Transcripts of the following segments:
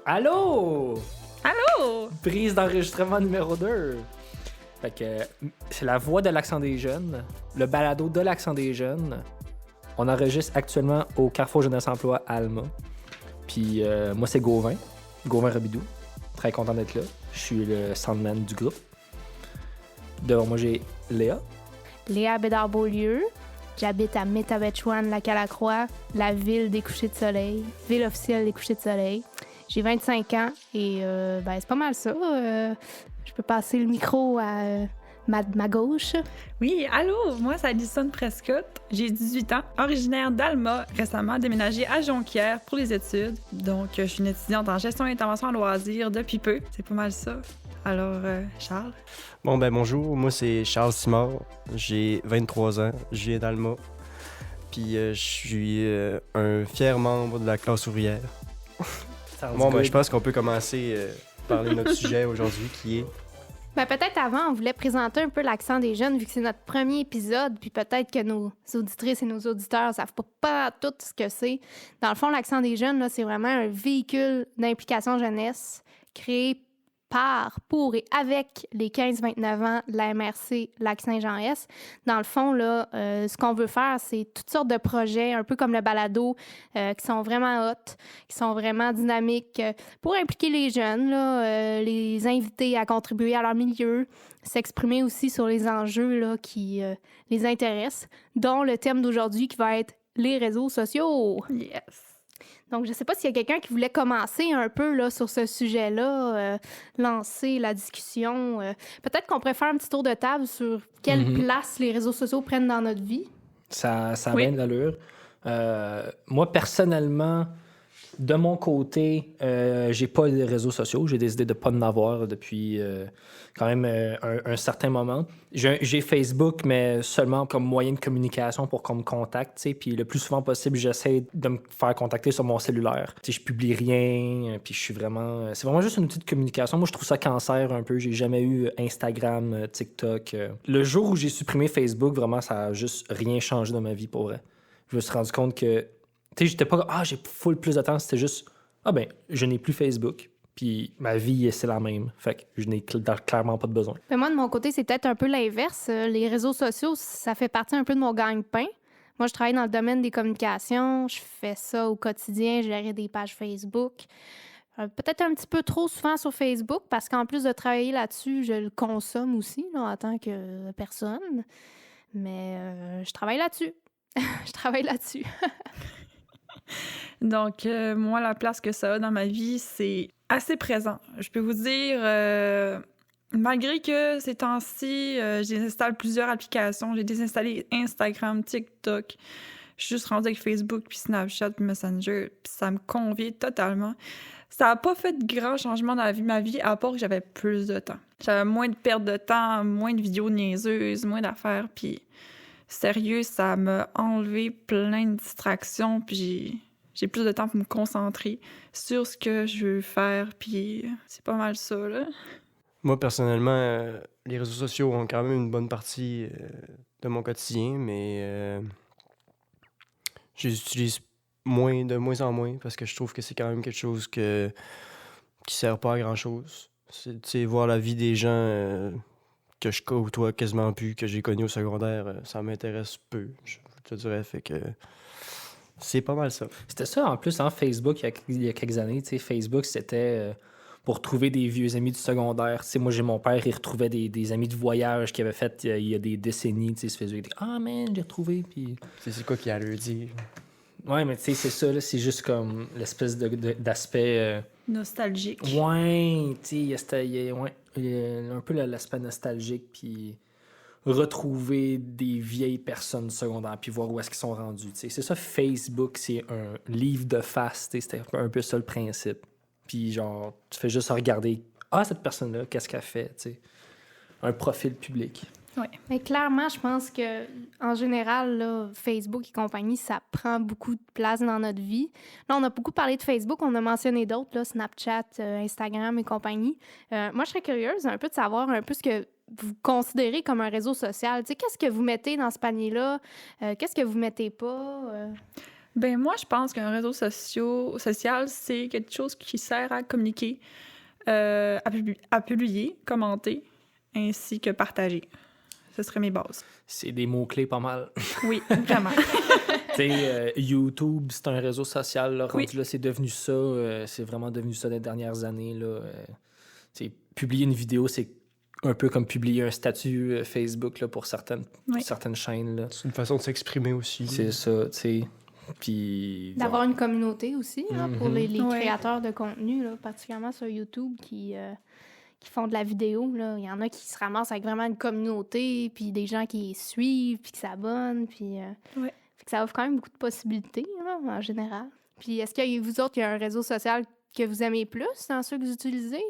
Allô? Allô? Prise d'enregistrement numéro 2. Fait que c'est la voix de l'accent des jeunes, le balado de l'accent des jeunes. On enregistre actuellement au Carrefour Jeunesse Emploi à Alma. Puis moi, c'est Gauvin Rabidou. Très content d'être là. Je suis le soundman du groupe. Devant moi, j'ai Léa. Léa Bédard-Beaulieu. J'habite à Métabetchouan, la Calacroix, la ville des couchers de soleil, ville officielle des couchers de soleil. J'ai 25 ans et c'est pas mal ça. Je peux passer le micro à ma gauche. Oui, allô? Moi, c'est Alison Prescott. J'ai 18 ans, originaire d'Alma, récemment déménagée à Jonquière pour les études. Donc, je suis une étudiante en gestion et intervention en loisirs depuis peu. C'est pas mal ça. Alors, Charles? Bonjour, moi c'est Charles Simard, j'ai 23 ans, je viens d'Alma, puis je suis un fier membre de la classe ouvrière. Je pense qu'on peut commencer à parler de notre sujet aujourd'hui qui est... Peut-être avant, on voulait présenter un peu l'accent des jeunes, vu que c'est notre premier épisode, puis peut-être que nos auditrices et nos auditeurs ne savent pas tout ce que c'est. Dans le fond, l'accent des jeunes, là, c'est vraiment un véhicule d'implication jeunesse créé par, pour et avec les 15-29 ans de la MRC Lac-Saint-Jean-Est. Dans le fond, là, ce qu'on veut faire, c'est toutes sortes de projets, un peu comme le balado, qui sont vraiment hot, qui sont vraiment dynamiques, pour impliquer les jeunes, là, les inviter à contribuer à leur milieu, s'exprimer aussi sur les enjeux là, qui les intéressent, dont le thème d'aujourd'hui qui va être les réseaux sociaux. Yes! Donc, je ne sais pas s'il y a quelqu'un qui voulait commencer un peu là, sur ce sujet-là, lancer la discussion. Peut-être qu'on pourrait faire un petit tour de table sur quelle place les réseaux sociaux prennent dans notre vie. Ça a bien de l'allure. Moi, personnellement, de mon côté, j'ai pas de réseaux sociaux. J'ai décidé de pas en avoir depuis quand même un certain moment. J'ai Facebook, mais seulement comme moyen de communication pour qu'on me contacte. T'sais. Puis le plus souvent possible, j'essaie de me faire contacter sur mon cellulaire. T'sais, je publie rien, puis je suis vraiment... C'est vraiment juste un outil de communication. Moi, je trouve ça cancer un peu. J'ai jamais eu Instagram, TikTok. Le jour où j'ai supprimé Facebook, vraiment, ça a juste rien changé dans ma vie, pour vrai. Je me suis rendu compte que tu sais, j'étais pas j'ai full plus de temps, c'était juste je n'ai plus Facebook, puis ma vie c'est la même. Fait que je n'ai clairement pas de besoin. Mais moi, de mon côté, c'est peut-être un peu l'inverse. Les réseaux sociaux, ça fait partie un peu de mon gagne-pain. Moi, je travaille dans le domaine des communications, je fais ça au quotidien, je gère des pages Facebook. Peut-être un petit peu trop souvent sur Facebook, parce qu'en plus de travailler là-dessus, je le consomme aussi, là, en tant que personne. Mais je travaille là-dessus. Je travaille là-dessus. Donc, moi, la place que ça a dans ma vie, c'est assez présent. Je peux vous dire, malgré que ces temps-ci, j'ai installé plusieurs applications, j'ai désinstallé Instagram, TikTok, je suis juste rendue avec Facebook, puis Snapchat, puis Messenger, puis ça me convient totalement. Ça n'a pas fait de grands changements dans ma vie, à part que j'avais plus de temps. J'avais moins de perte de temps, moins de vidéos niaiseuses, moins d'affaires, puis sérieux, ça m'a enlevé plein de distractions, puis j'ai plus de temps pour me concentrer sur ce que je veux faire, puis c'est pas mal ça, là. Moi, personnellement, les réseaux sociaux ont quand même une bonne partie de mon quotidien, mais je les utilise de moins en moins, parce que je trouve que c'est quand même quelque chose qui sert pas à grand-chose. C'est voir la vie des gens... que je côtoie quasiment plus, que j'ai connu au secondaire, ça m'intéresse peu, je te dirais, fait que c'est pas mal ça. C'était ça, en plus, Facebook, il y a quelques années, tu sais, Facebook, c'était pour trouver des vieux amis du secondaire. Tu sais, moi, j'ai mon père, il retrouvait des amis de voyage qu'il avait fait il y a des décennies, tu sais, sur Facebook. « Ah, man, j'ai retrouvé, puis... » C'est quoi qu'il a à leur dire? Ouais, mais tu sais, c'est ça, là, c'est juste comme l'espèce d'aspect... Nostalgique. Ouais, tu sais, il y a un peu l'aspect nostalgique, puis retrouver des vieilles personnes secondaires, puis voir où est-ce qu'ils sont rendus. T'sais. C'est ça, Facebook, c'est un livre de face, c'était un peu ça le principe. Puis genre, tu fais juste regarder, cette personne-là, qu'est-ce qu'elle fait, t'sais. Un profil public. Oui. Mais clairement, je pense que en général, là, Facebook et compagnie, ça prend beaucoup de place dans notre vie. Là, on a beaucoup parlé de Facebook, on a mentionné d'autres, là, Snapchat, Instagram et compagnie. Moi, je serais curieuse un peu de savoir un peu ce que vous considérez comme un réseau social. Tu sais, qu'est-ce que vous mettez dans ce panier-là? Qu'est-ce que vous mettez pas? Ben moi, je pense qu'un réseau social, c'est quelque chose qui sert à communiquer, à publier, commenter, ainsi que partager. Ce serait mes bases. C'est des mots-clés pas mal. Oui, vraiment. Tu sais, YouTube, c'est un réseau social. Là, rendu Oui. là, c'est devenu ça. C'est vraiment devenu ça les dernières années. Là. Tu sais, publier une vidéo, c'est un peu comme publier un statut Facebook là, pour certaines chaînes. Là. C'est une façon de s'exprimer aussi. C'est ça, tu sais. Puis, D'avoir une communauté aussi, là, pour les Ouais. créateurs de contenu, là, particulièrement sur YouTube, qui font de la vidéo. Là. Il y en a qui se ramassent avec vraiment une communauté, puis des gens qui les suivent, puis qui s'abonnent. Puis, Ouais. fait que ça offre quand même beaucoup de possibilités, là, en général. Puis est-ce que vous autres, il y a un réseau social que vous aimez plus dans ceux que vous utilisez?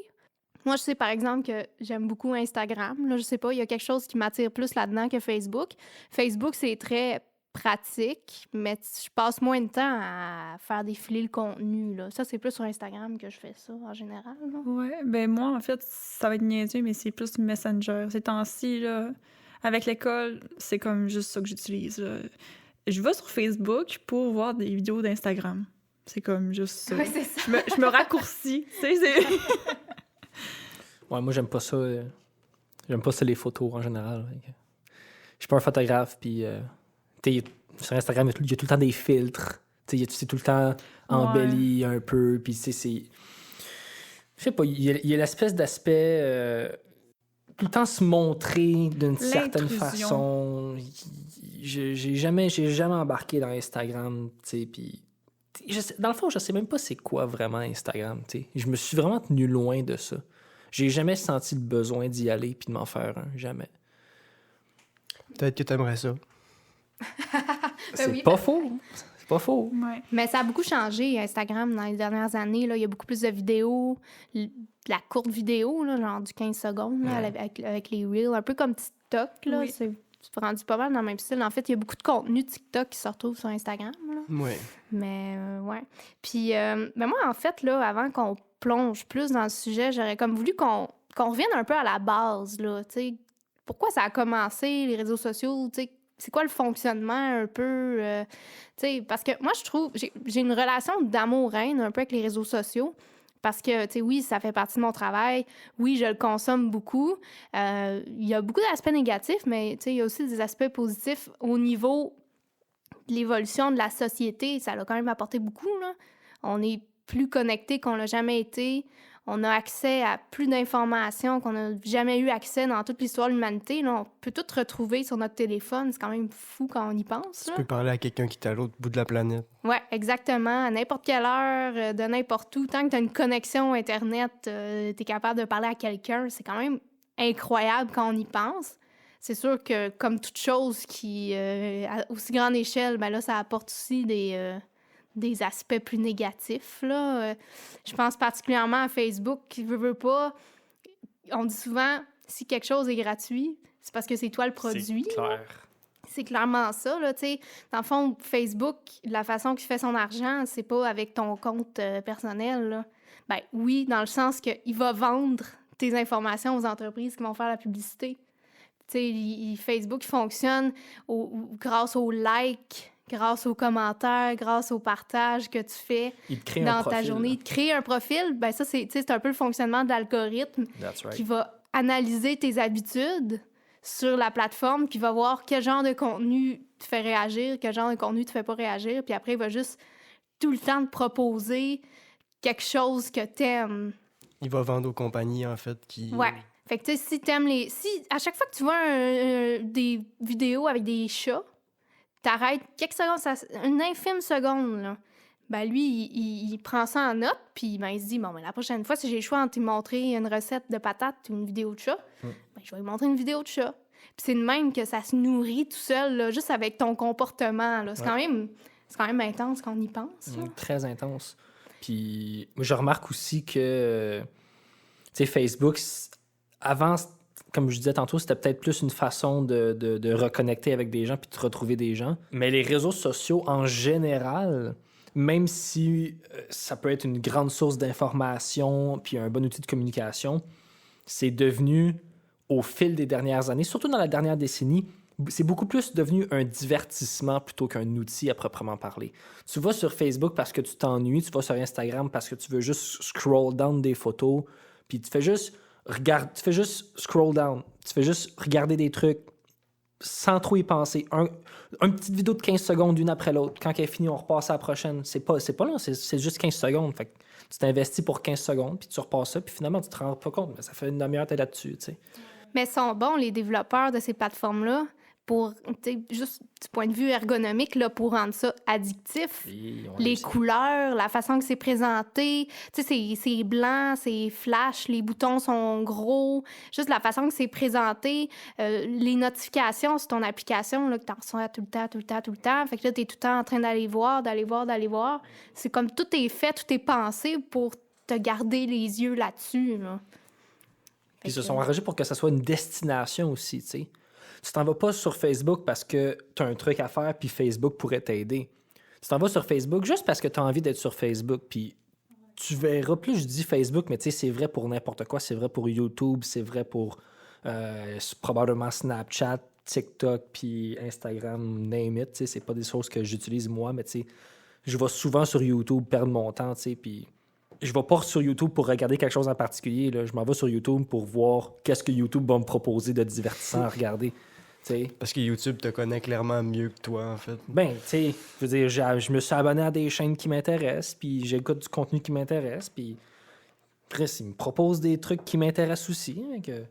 Moi, je sais par exemple que j'aime beaucoup Instagram. Là, je sais pas, il y a quelque chose qui m'attire plus là-dedans que Facebook. Facebook, c'est très pratique, mais je passe moins de temps à faire défiler le contenu. Là. Ça, c'est plus sur Instagram que je fais ça, en général. Là. Ouais, ben moi, en fait, ça va être niaiseux, mais c'est plus Messenger. Ces temps-ci, là, avec l'école, c'est comme juste ça que j'utilise. Là. Je vais sur Facebook pour voir des vidéos d'Instagram. C'est comme juste ça. Ouais, c'est ça. Je me raccourcis. Tu sais, c'est... ouais, moi, j'aime pas ça. J'aime pas ça, les photos en général. Je suis pas un photographe, puis sur Instagram, il y a tout le temps des filtres. C'est tout le temps embelli un peu, puis c'est... Je sais pas, il y a l'espèce d'aspect... tout le temps se montrer d'une certaine L'intrusion. façon. J'ai jamais embarqué dans Instagram, tu sais, puis... Dans le fond, je sais même pas c'est quoi vraiment Instagram, tu sais. Je me suis vraiment tenu loin de ça. J'ai jamais senti le besoin d'y aller puis de m'en faire un, jamais. Peut-être que t'aimerais ça. C'est oui, pas faux. C'est pas faux. Ouais. Mais ça a beaucoup changé, Instagram, dans les dernières années. Là. Il y a beaucoup plus de vidéos, de la courte vidéo, là, genre du 15 secondes, là, avec les Reels, un peu comme TikTok. Là. Oui. C'est rendu pas mal dans le même style. En fait, il y a beaucoup de contenu TikTok qui se retrouve sur Instagram. Là. Ouais. Mais ouais. Puis ben moi, en fait, là, avant qu'on plonge plus dans le sujet, j'aurais comme voulu qu'on revienne un peu à la base, là, tu sais. Pourquoi ça a commencé, les réseaux sociaux, tu sais, c'est quoi le fonctionnement un peu, tu sais, parce que moi, je trouve, j'ai une relation d'amour-haine un peu avec les réseaux sociaux, parce que, tu sais, oui, ça fait partie de mon travail, oui, je le consomme beaucoup, il y a beaucoup d'aspects négatifs, mais, tu sais, il y a aussi des aspects positifs au niveau de l'évolution de la société, ça l'a quand même apporté beaucoup, là. On est plus connectés qu'on l'a jamais été, on a accès à plus d'informations qu'on n'a jamais eu accès dans toute l'histoire de l'humanité. Là, on peut tout retrouver sur notre téléphone. C'est quand même fou quand on y pense. Tu Là. peux parler à quelqu'un qui est à l'autre bout de la planète. Oui, exactement. À n'importe quelle heure, de n'importe où. Tant que tu as une connexion Internet, tu es capable de parler à quelqu'un. C'est quand même incroyable quand on y pense. C'est sûr que, comme toute chose qui, à aussi grande échelle, ben là, ça apporte aussi des aspects plus négatifs. Là. Je pense particulièrement à Facebook, qui veut pas. On dit souvent, si quelque chose est gratuit, c'est parce que c'est toi le produit. C'est clair. C'est clairement ça, là, tu sais. Dans le fond, Facebook, la façon qu'il fait son argent, c'est pas avec ton compte personnel, là. Ben oui, dans le sens qu'il va vendre tes informations aux entreprises qui vont faire la publicité. Tu sais, Facebook fonctionne grâce aux likes, grâce aux commentaires, grâce au partage que tu fais dans ta journée. Il te crée un profil, ben ça, c'est un peu le fonctionnement de l'algorithme qui va analyser tes habitudes sur la plateforme, qui va voir quel genre de contenu te fait réagir, quel genre de contenu te fait pas réagir, puis après, il va juste tout le temps te proposer quelque chose que t'aimes. Il va vendre aux compagnies, en fait, qui... Ouais. Fait que, tu sais, si t'aimes les... Si, à chaque fois que tu vois des vidéos avec des chats, t'arrêtes quelques secondes, une infime seconde, là. Ben lui, il prend ça en note, puis ben, il se dit, bon, ben, la prochaine fois, si j'ai le choix entre lui montrer une recette de patates ou une vidéo de chat, ben, je vais lui montrer une vidéo de chat. Puis c'est de même que ça se nourrit tout seul, là, juste avec ton comportement, là. C'est quand même intense quand on y pense, là. Très intense. Puis moi, je remarque aussi que, tu sais, Facebook, avant, comme je disais tantôt, c'était peut-être plus une façon de reconnecter avec des gens puis de retrouver des gens. Mais les réseaux sociaux, en général, même si ça peut être une grande source d'information puis un bon outil de communication, c'est devenu, au fil des dernières années, surtout dans la dernière décennie, c'est beaucoup plus devenu un divertissement plutôt qu'un outil à proprement parler. Tu vas sur Facebook parce que tu t'ennuies, tu vas sur Instagram parce que tu veux juste scroll down des photos, puis tu fais juste scroll down, tu fais juste regarder des trucs sans trop y penser. Une petite vidéo de 15 secondes, une après l'autre. Quand elle est finie, on repasse à la prochaine. C'est pas long, c'est juste 15 secondes. Fait que tu t'investis pour 15 secondes, puis tu repasses ça, puis finalement, tu te rends pas compte. Mais ça fait une demi-heure, t'es là-dessus, tu sais. Mais ils sont bons, les développeurs de ces plateformes-là, pour, juste du point de vue ergonomique, là, pour rendre ça addictif. Les couleurs, la façon que c'est présenté, tu sais, c'est blanc, c'est flash, les boutons sont gros, juste la façon que c'est présenté, les notifications sur ton application, là, que t'en reçois tout le temps. Fait que là, t'es tout le temps en train d'aller voir. C'est comme tout est fait, tout est pensé pour te garder les yeux là-dessus, là. Puis ils se sont arrangés pour que ça soit une destination aussi, tu sais. Tu t'en vas pas sur Facebook parce que tu as un truc à faire puis Facebook pourrait t'aider. Tu t'en vas sur Facebook juste parce que tu as envie d'être sur Facebook. Puis tu verras, plus je dis Facebook, mais tu sais, c'est vrai pour n'importe quoi. C'est vrai pour YouTube, c'est vrai pour probablement Snapchat, TikTok, puis Instagram, name it. Tu sais, c'est pas des choses que j'utilise moi, mais tu sais, je vais souvent sur YouTube perdre mon temps, tu sais, puis je vais pas sur YouTube pour regarder quelque chose en particulier. Là. Je m'en vais sur YouTube pour voir qu'est-ce que YouTube va me proposer de divertissant à regarder. T'sais. Parce que YouTube te connaît clairement mieux que toi, en fait. Ben, tu sais, je veux dire, je me suis abonné à des chaînes qui m'intéressent, puis j'écoute du contenu qui m'intéresse, puis après, il me propose des trucs qui m'intéressent aussi. Hein, que...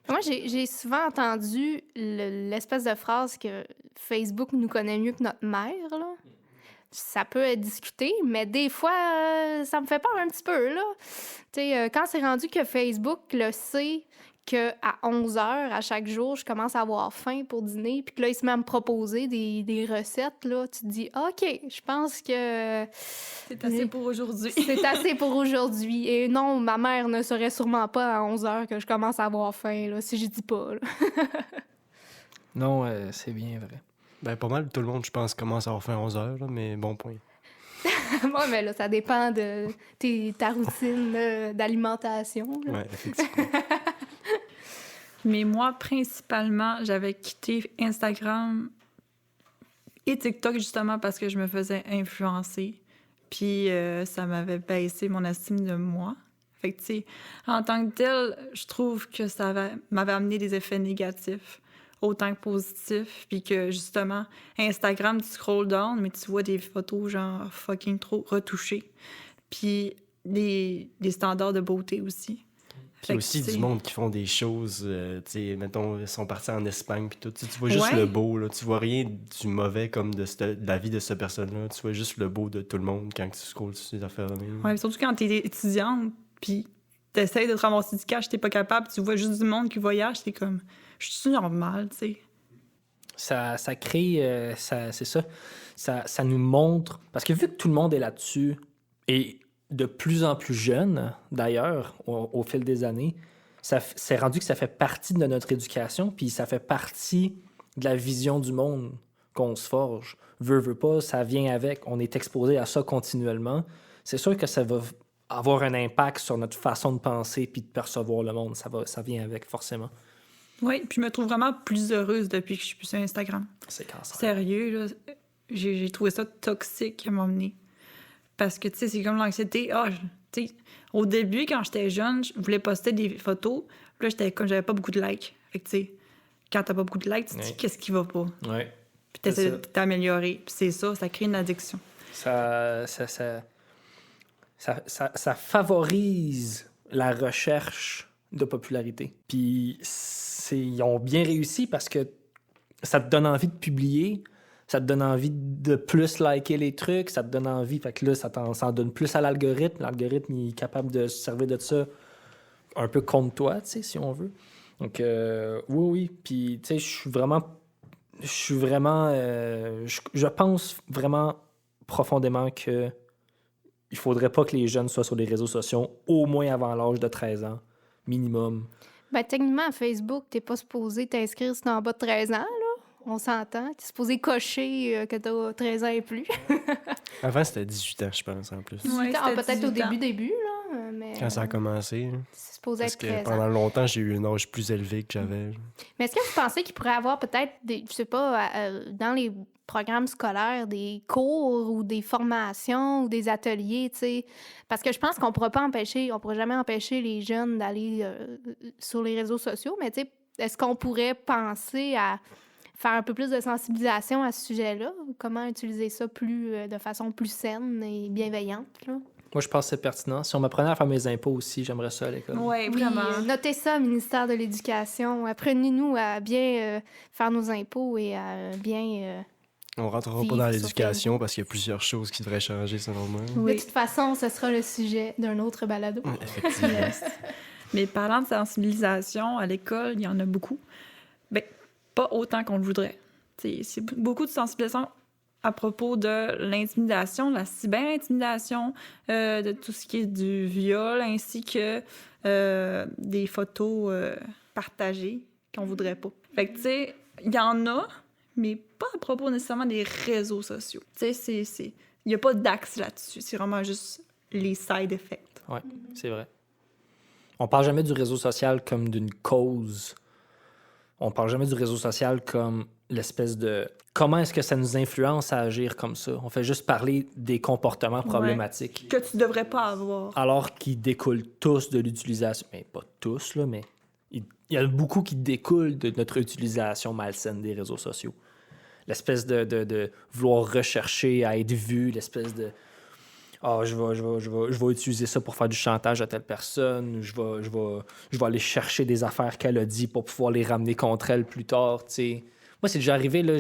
Moi, j'ai souvent entendu l'espèce de phrase que Facebook nous connaît mieux que notre mère, là. Ça peut être discuté, mais des fois, ça me fait peur un petit peu, là. Tu sais, quand c'est rendu que Facebook le sait qu'à 11h, à chaque jour, je commence à avoir faim pour dîner, puis que là, il se met à me proposer des recettes, là, tu te dis, OK, je pense que... C'est assez pour aujourd'hui. C'est assez pour aujourd'hui. Et non, ma mère ne saurait sûrement pas à 11h que je commence à avoir faim, là, si je dis pas, là. Non, c'est bien vrai. Ben, pas mal, tout le monde, je pense, commence à avoir faim à 11h, là, mais bon point. Moi, mais là, ça dépend de ta routine d'alimentation. Là. Ouais, effectivement. Mais moi, principalement, j'avais quitté Instagram et TikTok justement parce que je me faisais influencer. Puis ça m'avait baissé mon estime de moi. Fait que, tu sais, en tant que tel, je trouve que ça m'avait amené des effets négatifs autant que positifs. Puis que, justement, Instagram, tu scroll down, mais tu vois des photos genre fucking trop retouchées. Puis des standards de beauté aussi. Puis aussi du monde qui font des choses, tu sais, mettons, ils sont partis en Espagne, puis tout. Tu vois juste le beau, là. Tu vois rien du mauvais comme de la vie de cette personne-là. Tu vois juste le beau de tout le monde quand tu scrolles sur ces affaires-là. Ouais, surtout quand t'es étudiante, puis t'essayes de te ramasser du cash, t'es pas capable, tu vois juste du monde qui voyage, t'es comme, je suis normal, tu sais. Ça crée, c'est ça. Ça nous montre, parce que vu que tout le monde est là-dessus, et de plus en plus jeune, d'ailleurs, au fil des années, c'est rendu que ça fait partie de notre éducation, puis ça fait partie de la vision du monde qu'on se forge. Veut pas, ça vient avec. On est exposé à ça continuellement. C'est sûr que ça va avoir un impact sur notre façon de penser puis de percevoir le monde. Ça vient avec, forcément. Oui, puis je me trouve vraiment plus heureuse depuis que je suis plus sur Instagram. C'est cancer. Sérieux, là, j'ai trouvé ça toxique à m'emmener. Parce que, tu sais, c'est comme l'anxiété. Tu sais, au début, quand j'étais jeune, je voulais poster des photos. Puis là, j'étais comme, j'avais pas beaucoup de likes. Fait que, tu sais, quand t'as pas beaucoup de likes, tu te dis, qu'est-ce qui va pas? Oui. Puis t'essaies de t'améliorer. Puis c'est ça crée une addiction. Ça favorise la recherche de popularité. Puis ils ont bien réussi parce que ça te donne envie de publier. Ça te donne envie de plus liker les trucs, ça te donne envie, fait que là, ça en donne plus à l'algorithme. L'algorithme, il est capable de se servir de ça un peu contre toi, tu sais, si on veut. Donc, oui. Puis, tu sais, je pense vraiment profondément que il faudrait pas que les jeunes soient sur les réseaux sociaux au moins avant l'âge de 13 ans, minimum. Ben, techniquement, à Facebook, t'es pas supposé t'inscrire si t'es en bas de 13 ans, là. On s'entend. T'es supposé cocher que t'as 13 ans et plus. Avant, c'était 18 ans, je pense, en plus. Ouais, peut-être au début. début, là. Mais Quand ça a commencé. C'est supposé Parce être que présent. pendant longtemps, j'ai eu un âge plus élevé que j'avais. Mais est-ce que vous pensez qu'il pourrait y avoir peut-être, je sais pas, dans les programmes scolaires, des cours ou des formations ou des ateliers, tu sais? Parce que je pense qu'on pourra jamais empêcher les jeunes d'aller sur les réseaux sociaux, mais tu sais, est-ce qu'on pourrait penser à faire un peu plus de sensibilisation à ce sujet-là? Comment utiliser ça de façon plus saine et bienveillante, là? Moi, je pense que c'est pertinent. Si on m'apprenait à faire mes impôts aussi, j'aimerais ça à l'école. Ouais, Oui, vraiment. notez ça, ministère de l'Éducation. Apprenez-nous à bien faire nos impôts et à bien... On rentrera Vivre pas dans sur l'éducation parce qu'il y a plusieurs choses qui devraient changer, selon moi. Oui. De toute façon, ce sera le sujet d'un autre balado. Effectivement. Yes. Mais parlant de sensibilisation, à l'école, il y en a beaucoup. Ben, pas autant qu'on le voudrait. C'est beaucoup de sensibilisation à propos de l'intimidation, de la cyber-intimidation, de tout ce qui est du viol, ainsi que des photos partagées qu'on voudrait pas. Fait que, tu sais, il y en a, mais pas à propos nécessairement des réseaux sociaux. Tu sais, il n'y a pas d'axe là-dessus. C'est vraiment juste les side effects. Ouais, c'est vrai. On parle jamais du réseau social comme d'une cause. On parle jamais du réseau social comme l'espèce de... Comment est-ce que ça nous influence à agir comme ça? On fait juste parler des comportements problématiques. Que tu devrais pas avoir. Alors qu'ils découlent tous de l'utilisation... Mais pas tous, là, mais il y a beaucoup qui découlent de notre utilisation malsaine des réseaux sociaux. L'espèce de vouloir rechercher à être vu, l'espèce de... Ah, je vais utiliser ça pour faire du chantage à telle personne. Je vais aller chercher des affaires qu'elle a dit pour pouvoir les ramener contre elle plus tard, tu sais. Moi, c'est déjà arrivé, là,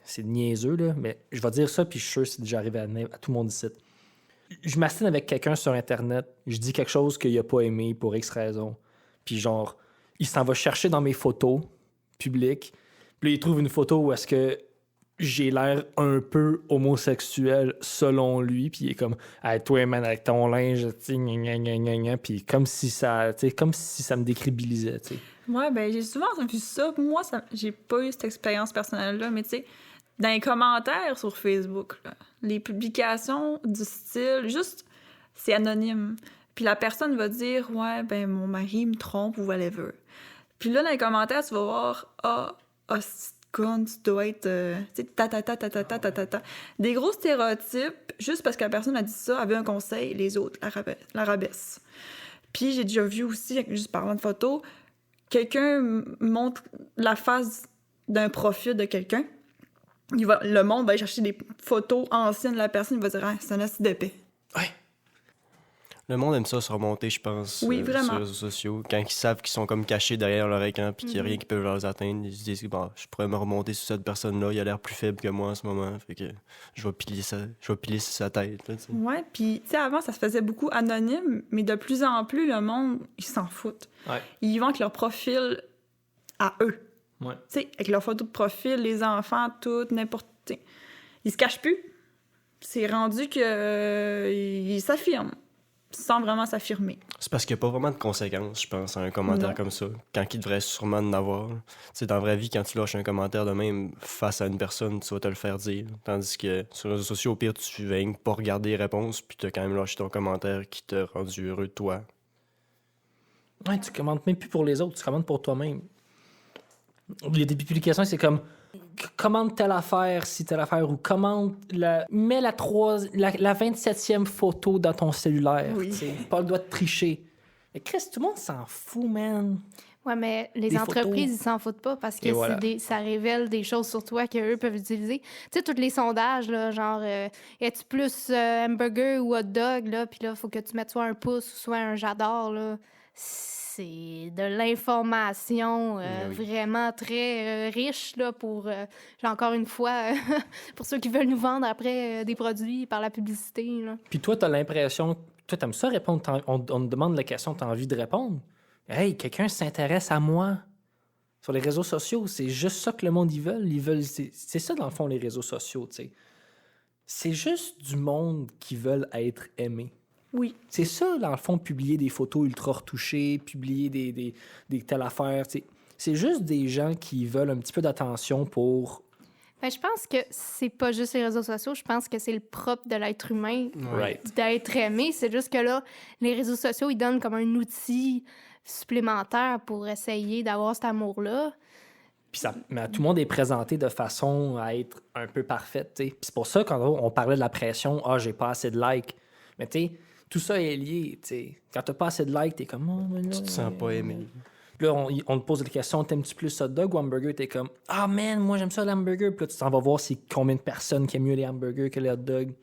c'est niaiseux, là, mais je vais dire ça, puis je suis sûr que c'est déjà arrivé à tout le monde ici. Je m'assieds avec quelqu'un sur Internet, je dis quelque chose qu'il a pas aimé pour X raison, puis genre, il s'en va chercher dans mes photos publiques, puis là, il trouve une photo où est-ce que j'ai l'air un peu homosexuel selon lui, puis il est comme hey, toi man avec ton linge, tu sais, puis comme si ça me décrédibilisait, tu sais. Ouais, ben j'ai souvent vu ça. Moi, j'ai pas eu cette expérience personnelle-là, mais tu sais, dans les commentaires sur Facebook, là, les publications du style, juste, c'est anonyme. Puis la personne va dire « Ouais, ben mon mari me trompe ou whatever ». Puis là, dans les commentaires, tu vas voir « Ah, con, tu dois être... tu sais, Des gros stéréotypes, juste parce que la personne a dit ça, avait un conseil, les autres la rabaissent. Puis j'ai déjà vu aussi, juste parlant de photos, quelqu'un montre la face d'un profil de quelqu'un. Le monde va aller chercher des photos anciennes de la personne, il va dire ah, c'est un assis d'épais. Ouais. Le monde aime ça se remonter, je pense, Oui, vraiment. sur les réseaux sociaux. Quand ils savent qu'ils sont comme cachés derrière leur écran puis qu'il n'y a rien qui peut leur atteindre, ils se disent bon, je pourrais me remonter sur cette personne-là, il a l'air plus faible que moi en ce moment, fait que je vais piler sur sa tête. Là, Ouais, puis tu sais, avant, ça se faisait beaucoup anonyme, mais de plus en plus, le monde, ils s'en foutent. Ouais. Ils vont avec leur profil à eux. Ouais. Tu sais, avec leur photo de profil, les enfants, tout, n'importe... t'sais. Ils se cachent plus. C'est rendu qu'ils s'affirment. Sans vraiment s'affirmer. C'est parce qu'il n'y a pas vraiment de conséquences, je pense, à un commentaire Non. comme ça, quand il devrait sûrement en avoir. Tu sais, dans la vraie vie, quand tu lâches un commentaire de même face à une personne, tu vas te le faire dire. Tandis que sur les réseaux sociaux, au pire, tu viens pas regarder les réponses, puis tu as quand même lâché ton commentaire qui t'a rendu heureux de toi. Ouais, tu commentes même plus pour les autres, tu commentes pour toi-même. Il y a des publications, c'est comme commente telle affaire, si telle affaire, ou mets la 27e photo dans ton cellulaire. Oui. T'sais. Pas le droit de tricher. Mais Chris, tout le monde s'en fout, man. Ouais, mais les Des entreprises, photos. ils s'en foutent pas parce que Et voilà. ça révèle des choses sur toi qu'eux peuvent utiliser. Tu sais, tous les sondages, là, genre, es-tu plus hamburger ou hot dog, là, puis là, il faut que tu mettes soit un pouce ou soit un j'adore, là. C'est de l'information Oui. vraiment très riche, là, pour, encore une fois, pour ceux qui veulent nous vendre après des produits par la publicité, là. Puis toi, t'as l'impression... Toi, t'aimes ça répondre. On te demande la question, t'as envie de répondre. Hey, quelqu'un s'intéresse à moi. Sur les réseaux sociaux, c'est juste ça que le monde, ils veulent. C'est ça, dans le fond, les réseaux sociaux, tu sais. C'est juste du monde qui veulent être aimés. Oui. C'est ça, dans le fond, publier des photos ultra retouchées, publier des telles affaires. T'sais. C'est juste des gens qui veulent un petit peu d'attention pour Ben, je pense que c'est pas juste les réseaux sociaux, je pense que c'est le propre de l'être humain Right. d'être aimé. C'est juste que là, les réseaux sociaux, ils donnent comme un outil supplémentaire pour essayer d'avoir cet amour-là. Puis mais tout le monde est présenté de façon à être un peu parfaite, tu sais. Puis c'est pour ça, quand on parlait de la pression, j'ai pas assez de likes. Mais tu sais, tout ça est lié, tu sais. Quand t'as pas assez de likes, t'es comme, mais là, Tu te sens pas aimé. Puis là, on te pose la question, t'aimes-tu plus hot dog ou hamburger? T'es comme, man, moi j'aime ça l'hamburger. Puis là, tu t'en vas voir c'est combien de personnes qui aiment mieux les hamburgers que les hot dogs.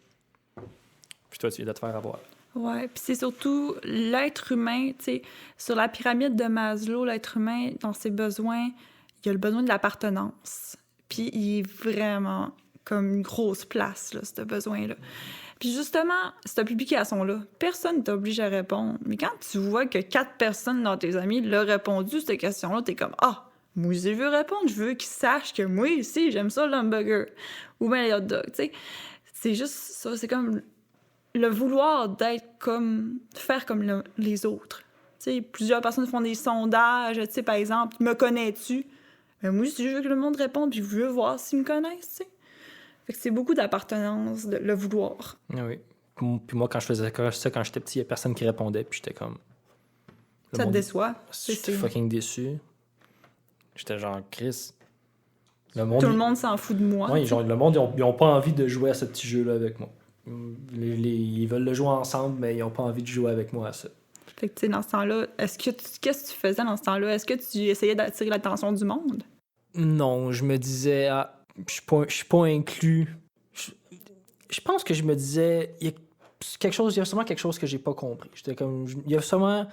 Puis toi, tu viens de te faire avoir. Ouais, puis c'est surtout l'être humain, tu sais, sur la pyramide de Maslow, l'être humain, dans ses besoins, il a le besoin de l'appartenance. Puis il est vraiment comme une grosse place, là, ce besoin-là. Puis justement, cette publication-là, personne ne t'oblige à répondre. Mais quand tu vois que 4 personnes dans tes amis l'ont répondu à cette question-là, t'es comme « Ah, moi aussi, je veux répondre. Je veux qu'ils sachent que moi aussi, j'aime ça, l'hamburger. » Ou bien les hot dogs, tu sais. C'est juste ça, c'est comme le vouloir d'être comme... faire comme les autres. Tu sais, plusieurs personnes font des sondages, tu sais, par exemple, « Me connais-tu? » Ben moi aussi, je veux que le monde réponde, puis je veux voir s'ils me connaissent, tu sais. Fait que c'est beaucoup d'appartenance, de le vouloir. Ah oui. Puis moi, quand je faisais ça, quand j'étais petit, il n'y a personne qui répondait. Puis j'étais comme... Ça te déçoit. J'étais fucking déçu. J'étais genre, Chris. Tout le monde s'en fout de moi. Oui, genre, le monde, ils ont pas envie de jouer à ce petit jeu-là avec moi. Ils veulent le jouer ensemble, mais ils n'ont pas envie de jouer avec moi à ça. Fait que, tu sais, dans ce temps-là, qu'est-ce que tu faisais dans ce temps-là? Est-ce que tu essayais d'attirer l'attention du monde? Non, je me disais, je suis pas inclus. Je pense que je me disais, il y a sûrement quelque chose que j'ai pas compris. J'étais comme, il y a sûrement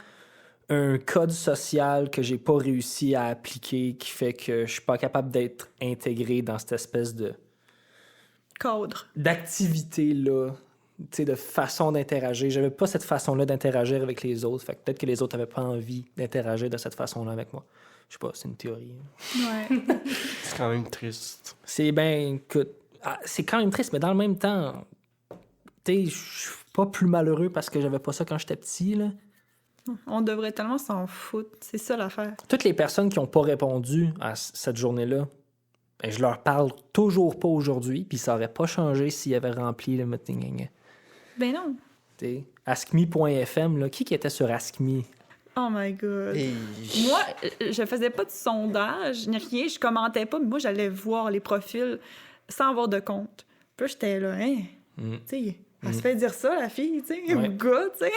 un code social que j'ai pas réussi à appliquer qui fait que je suis pas capable d'être intégré dans cette espèce Cadre. d'activité-là, tu sais, de façon d'interagir. J'avais pas cette façon-là d'interagir avec les autres. Fait que peut-être que les autres avaient pas envie d'interagir de cette façon-là avec moi. Je sais pas, c'est une théorie. Ouais. C'est quand même triste. C'est écoute, c'est quand même triste, mais dans le même temps, tu sais, je suis pas plus malheureux parce que j'avais pas ça quand j'étais petit, là. On devrait tellement s'en foutre. C'est ça l'affaire. Toutes les personnes qui ont pas répondu à cette journée-là, ben, je leur parle toujours pas aujourd'hui, puis ça aurait pas changé s'ils avaient rempli le meeting. Ben non. T'sais, Askme.fm, là, qui était sur Askme? Oh my God. Et... Moi, je faisais pas de sondage, ni rien. Je commentais pas, mais moi, j'allais voir les profils sans avoir de compte. Puis là, j'étais là, tu sais, elle se fait dire ça, la fille, tu sais, ou le gars, tu sais.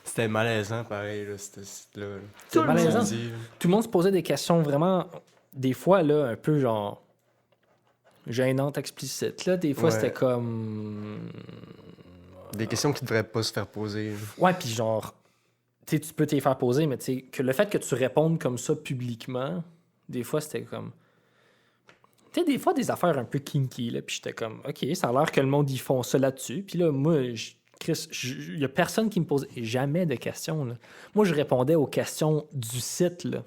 C'était malaisant, pareil, là, ce site-là. Tout le malaisant. Monde. Tout le monde se posait des questions vraiment, des fois, là, un peu genre gênantes, explicites. Là, des fois, c'était comme... Des questions qui devraient pas se faire poser. Ouais, puis genre, tu sais, tu peux t'y faire poser, mais tu sais, que le fait que tu répondes comme ça publiquement, des fois, c'était comme... Tu sais, des fois, des affaires un peu kinky, là, puis j'étais comme, OK, ça a l'air que le monde, ils font ça là-dessus. Puis là, moi, Chris, il y a personne qui me posait jamais de questions, là. Moi, je répondais aux questions du site, là.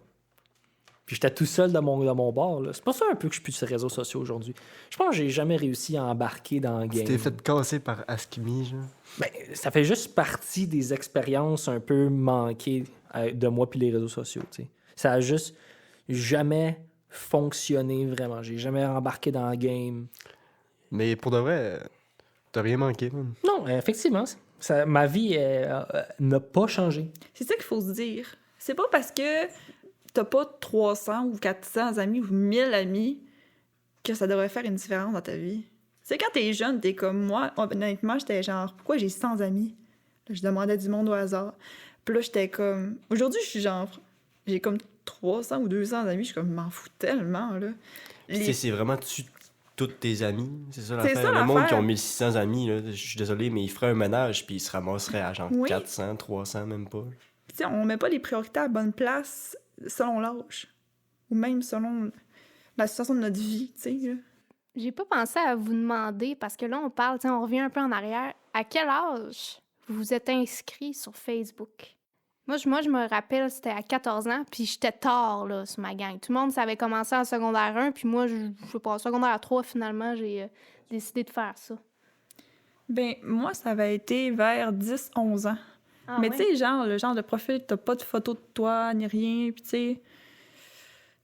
Puis j'étais tout seul dans mon bar, là. C'est pas ça un peu que je suis plus sur les réseaux sociaux aujourd'hui. Je pense que j'ai jamais réussi à embarquer dans le game. Tu t'es fait casser par Askme, genre? Ben, ça fait juste partie des expériences un peu manquées de moi puis les réseaux sociaux, tu sais. Ça a juste jamais fonctionné vraiment. J'ai jamais embarqué dans le game. Mais pour de vrai, t'as rien manqué, man. Non, effectivement, ma vie n'a pas changé. C'est ça qu'il faut se dire. C'est pas parce que t'as pas 300 ou 400 amis ou 1000 amis que ça devrait faire une différence dans ta vie. C'est quand t'es jeune, t'es comme moi. Honnêtement, j'étais genre, pourquoi j'ai 100 amis? Là, je demandais du monde au hasard. Puis là, j'étais comme... Aujourd'hui, je suis genre... J'ai comme 300 ou 200 amis. Je suis comme, m'en fous tellement, là. C'est vraiment tous tes amis, c'est ça C'est l'affaire. ça, Le monde l'affaire. qui ont 1600 amis, là, je suis désolé, mais ils feraient un ménage puis ils se ramasseraient à genre 400, 300, même pas. Tu sais, on met pas les priorités à la bonne place selon l'âge. Ou même selon la situation de notre vie, tu sais, là. J'ai pas pensé à vous demander, parce que là, on parle, on revient un peu en arrière. À quel âge vous vous êtes inscrit sur Facebook? Moi, je me rappelle, c'était à 14 ans, puis j'étais tard, là, sur ma gang. Tout le monde, ça avait commencé en secondaire 1, puis moi, je sais pas, en secondaire 3, finalement, j'ai décidé de faire ça. Ben, moi, ça avait été vers 10-11 ans. Ah, mais ouais? tu sais, genre, le genre de profil, t'as pas de photo de toi, ni rien, puis tu sais,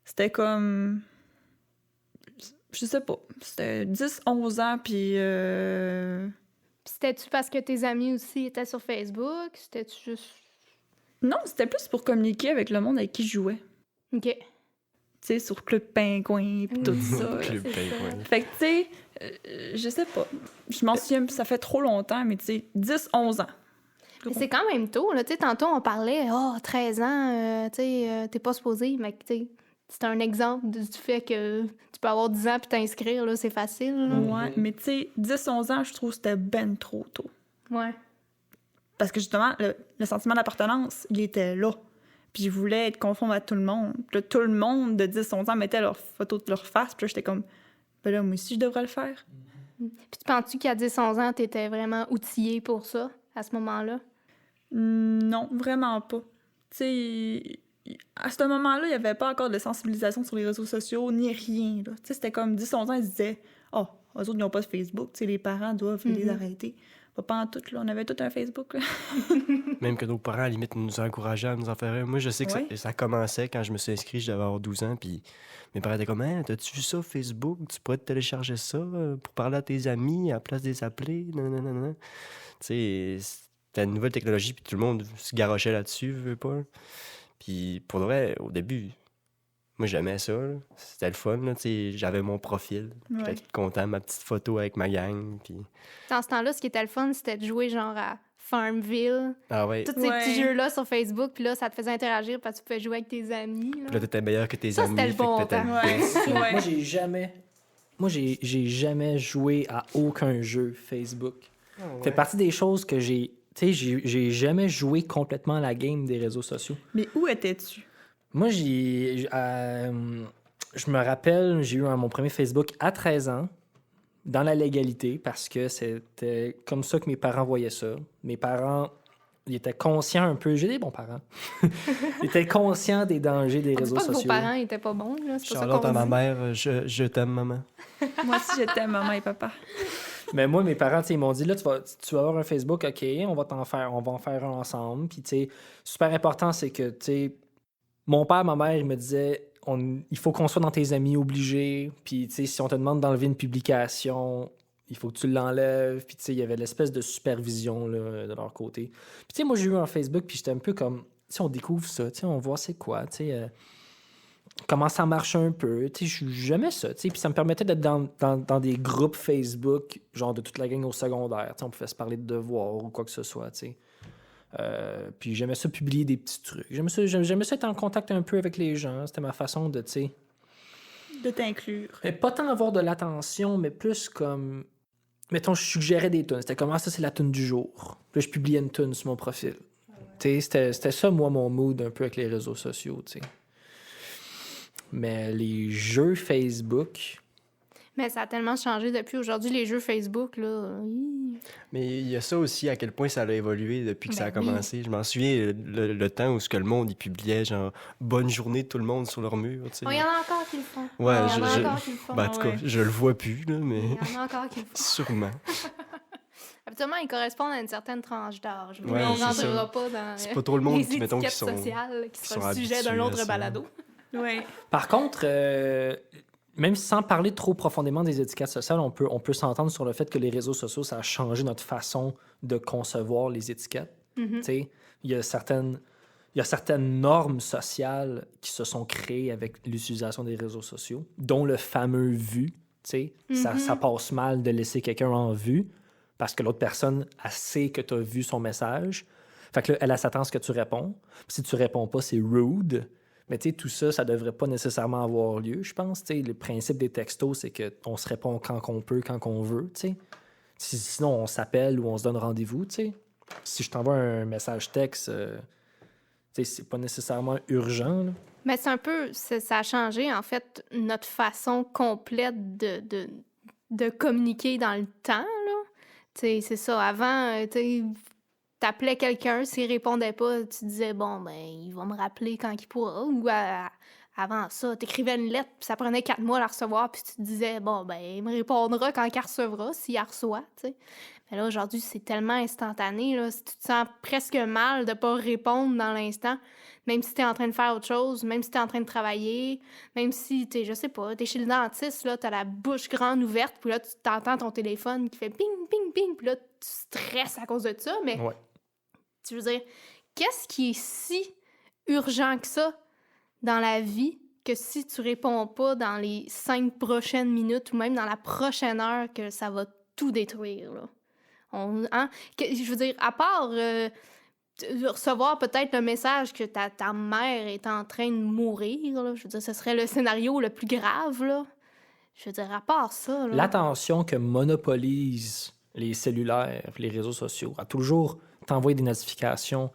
c'était comme... Je sais pas. C'était 10, 11 ans, puis... Puis c'était-tu parce que tes amis aussi étaient sur Facebook? C'était-tu juste... Non, c'était plus pour communiquer avec le monde avec qui je jouais. OK. Tu sais, sur Club Pingouin, puis tout ça. Club c'est Pingouin. Fait que, tu sais, je sais pas. Je m'en souviens, ça fait trop longtemps, mais tu sais, 10, 11 ans. Mais c'est quand même tôt, là. Tu sais, tantôt, on parlait, 13 ans, tu sais, t'es pas supposé, mais tu sais, c'est un exemple du fait que tu peux avoir 10 ans puis t'inscrire, là, c'est facile, là. Ouais, mais tu sais, 10, 11 ans, je trouve que c'était ben trop tôt. Ouais. Parce que justement, le sentiment d'appartenance, il était là. Puis je voulais être conforme à tout le monde. Puis là, tout le monde de 10, 11 ans mettait leur photo de leur face. Puis là, j'étais comme, ben là, moi aussi, je devrais le faire. Puis tu penses-tu qu'à 10, 11 ans, t'étais vraiment outillé pour ça, à ce moment-là? Non, vraiment pas. Tu sais, à ce moment-là, il n'y avait pas encore de sensibilisation sur les réseaux sociaux, ni rien. Tu sais, c'était comme 10, 11 ans, ils se disaient, oh, eux autres, ils n'ont pas de Facebook. Tu sais, les parents doivent les arrêter. Pas en tout, là. On avait tout un Facebook, là. Même que nos parents, à la limite, nous encourageaient à nous en faire un. Moi, je sais que Ouais. ça commençait quand je me suis inscrit, je devais avoir 12 ans, puis mes parents étaient comme, hey, t'as-tu vu ça, Facebook? Tu pourrais te télécharger ça pour parler à tes amis à la place de les appeler? Non. Tu sais, c'était une nouvelle technologie, puis tout le monde se garochait là-dessus, veux pas. Puis pour le vrai, au début, moi, j'aimais ça. Là. C'était le fun, là, tu sais, j'avais mon profil. Ouais. J'étais tout content, ma petite photo avec ma gang, puis... Dans ce temps-là, ce qui était le fun, c'était de jouer genre à Farmville, Ah ouais, tous ces Ouais. petits jeux-là sur Facebook, puis là, ça te faisait interagir parce que tu pouvais jouer avec tes amis, là. puis là, t'étais meilleur que tes Ça, amis, c'était le fait que bon t'étais temps. le Ouais. best. Ouais. Moi, j'ai jamais joué à aucun jeu Facebook. Ça fait partie des choses que j'ai... Tu sais, j'ai jamais joué complètement à la game des réseaux sociaux. Mais où étais-tu? Moi, je me rappelle, j'ai eu mon premier Facebook à 13 ans, dans la légalité, parce que c'était comme ça que mes parents voyaient ça. Mes parents, ils étaient conscients un peu... J'ai des bons parents. Ils étaient conscients des dangers des On dit réseaux pas que vos sociaux. parents étaient pas bons, là, c'est pas ça Charlotte qu'on à ma dit. mère, je t'aime, maman. Moi aussi, j'étais maman et papa. Mais moi, mes parents, tu sais, ils m'ont dit, là, tu vas avoir un Facebook, OK, on va en faire un ensemble. Puis, tu sais, super important, c'est que, tu sais, mon père, ma mère, ils me disaient, il faut qu'on soit dans tes amis obligés. Puis, tu sais, si on te demande d'enlever une publication, il faut que tu l'enlèves. Puis, tu sais, il y avait l'espèce de supervision, là, de leur côté. Puis, tu sais, moi, j'ai eu un Facebook, puis j'étais un peu comme, tu sais, on découvre ça, tu sais, on voit c'est quoi, tu sais, comment ça marche un peu. Tu sais, j'aimais ça, tu sais. Puis ça me permettait d'être dans des groupes Facebook, genre de toute la gang au secondaire. Tu sais, on pouvait se parler de devoirs ou quoi que ce soit, tu sais. Puis j'aimais ça publier des petits trucs. J'aimais ça être en contact un peu avec les gens. C'était ma façon de, tu sais... De t'inclure. Mais pas tant avoir de l'attention, mais plus comme... Mettons, je suggérais des tunes. C'était comme, ça, c'est la tune du jour. Puis là, je publiais une tune sur mon profil. Tu sais, c'était ça, moi, mon mood un peu avec les réseaux sociaux, tu sais. Mais les jeux Facebook... Mais ça a tellement changé depuis aujourd'hui, les jeux Facebook, là. Mais il y a ça aussi, à quel point ça a évolué depuis que ça a Ben oui. commencé. Je m'en souviens, le temps où ce que le monde, il publiait, genre, bonne journée de tout le monde sur leur mur, tu sais. Il y en a encore qui le font. Ouais, Il y en a encore qui le font. Ben, en tout cas, ouais. je le vois plus, là, mais Il y en a encore qui le font. sûrement. Habituellement, ils correspondent à une certaine tranche d'âge. Mais Ouais, on c'est ça. rentrera pas dans C'est pas trop le monde les qui, mettons, qui étiquettes sont... sociales qui sont sera le sujet d'un habitués à autre ça. balado. Oui. Par contre, même sans parler trop profondément des étiquettes sociales, on peut s'entendre sur le fait que les réseaux sociaux, ça a changé notre façon de concevoir les étiquettes. Mhm. Tu sais, il y a certaines normes sociales qui se sont créées avec l'utilisation des réseaux sociaux, dont le fameux vu. Tu sais, ça passe mal de laisser quelqu'un en vue parce que l'autre personne, elle sait que tu as vu son message. Fait que là, elle s'attend à ce que tu réponds. Puis si tu réponds pas, c'est rude. Mais tu sais, tout ça, ça devrait pas nécessairement avoir lieu, je pense. Tu sais, le principe des textos, c'est qu'on se répond quand qu'on peut, quand qu'on veut, tu sais. Sinon, on s'appelle ou on se donne rendez-vous, tu sais. Si je t'envoie un message texte, tu sais, c'est pas nécessairement urgent, là. Mais c'est un peu, ça a changé, en fait, notre façon complète de communiquer dans le temps, là. Tu sais, c'est ça. Avant, tu sais, t'appelais quelqu'un, s'il répondait pas, tu disais, bon, ben, il va me rappeler quand il pourra. Ou avant ça, t'écrivais une lettre, puis ça prenait 4 mois à la recevoir, puis tu te disais, bon, ben, il me répondra quand il recevra, s'il la reçoit, tu sais. Mais là, aujourd'hui, c'est tellement instantané. Là, si tu te sens presque mal de ne pas répondre dans l'instant, même si tu es en train de faire autre chose, même si tu es en train de travailler, même si tu es, je sais pas, tu es chez le dentiste, tu as la bouche grande ouverte, puis là, tu t'entends ton téléphone qui fait ping, ping, ping, puis là, tu stresses à cause de ça. Mais Ouais. tu veux dire, qu'est-ce qui est si urgent que ça dans la vie que si tu réponds pas dans les 5 prochaines minutes ou même dans la prochaine heure que ça va tout détruire, là? Je veux dire, à part recevoir peut-être le message que ta mère est en train de mourir, là, je veux dire, ce serait le scénario le plus grave, là. Je veux dire, à part ça, là... L'attention que monopolisent les cellulaires, les réseaux sociaux, à toujours t'envoyer des notifications.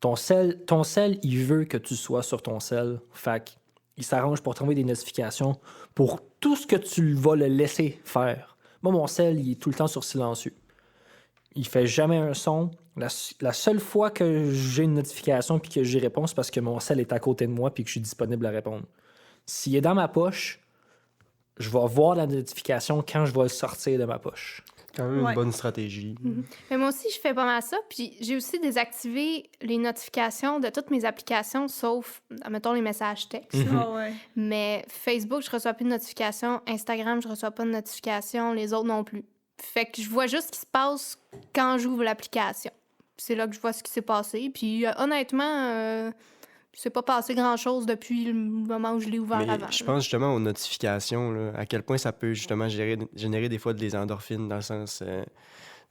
Ton sel, il veut que tu sois sur ton sel. Fait qu'il s'arrange pour t'envoyer des notifications pour tout ce que tu vas le laisser faire. Moi, mon sel, il est tout le temps sur silencieux. Il fait jamais un son. La seule fois que j'ai une notification puis que j'y réponds, c'est parce que mon sel est à côté de moi puis que je suis disponible à répondre. S'il est dans ma poche, je vais voir la notification quand je vais le sortir de ma poche. Quand même Ouais. une bonne stratégie. Mais moi aussi, je fais pas mal ça. Puis j'ai aussi désactivé les notifications de toutes mes applications, sauf, admettons, les messages textes. Ah ouais. Mais Facebook, je reçois plus de notifications. Instagram, je reçois pas de notifications. Les autres non plus. Fait que je vois juste ce qui se passe quand j'ouvre l'application. C'est là que je vois ce qui s'est passé. Puis honnêtement, il s'est pas passé grand-chose depuis le moment où je l'ai ouvert Mais avant. je là. pense justement aux notifications, là, à quel point ça peut justement générer des fois des endorphines dans le sens,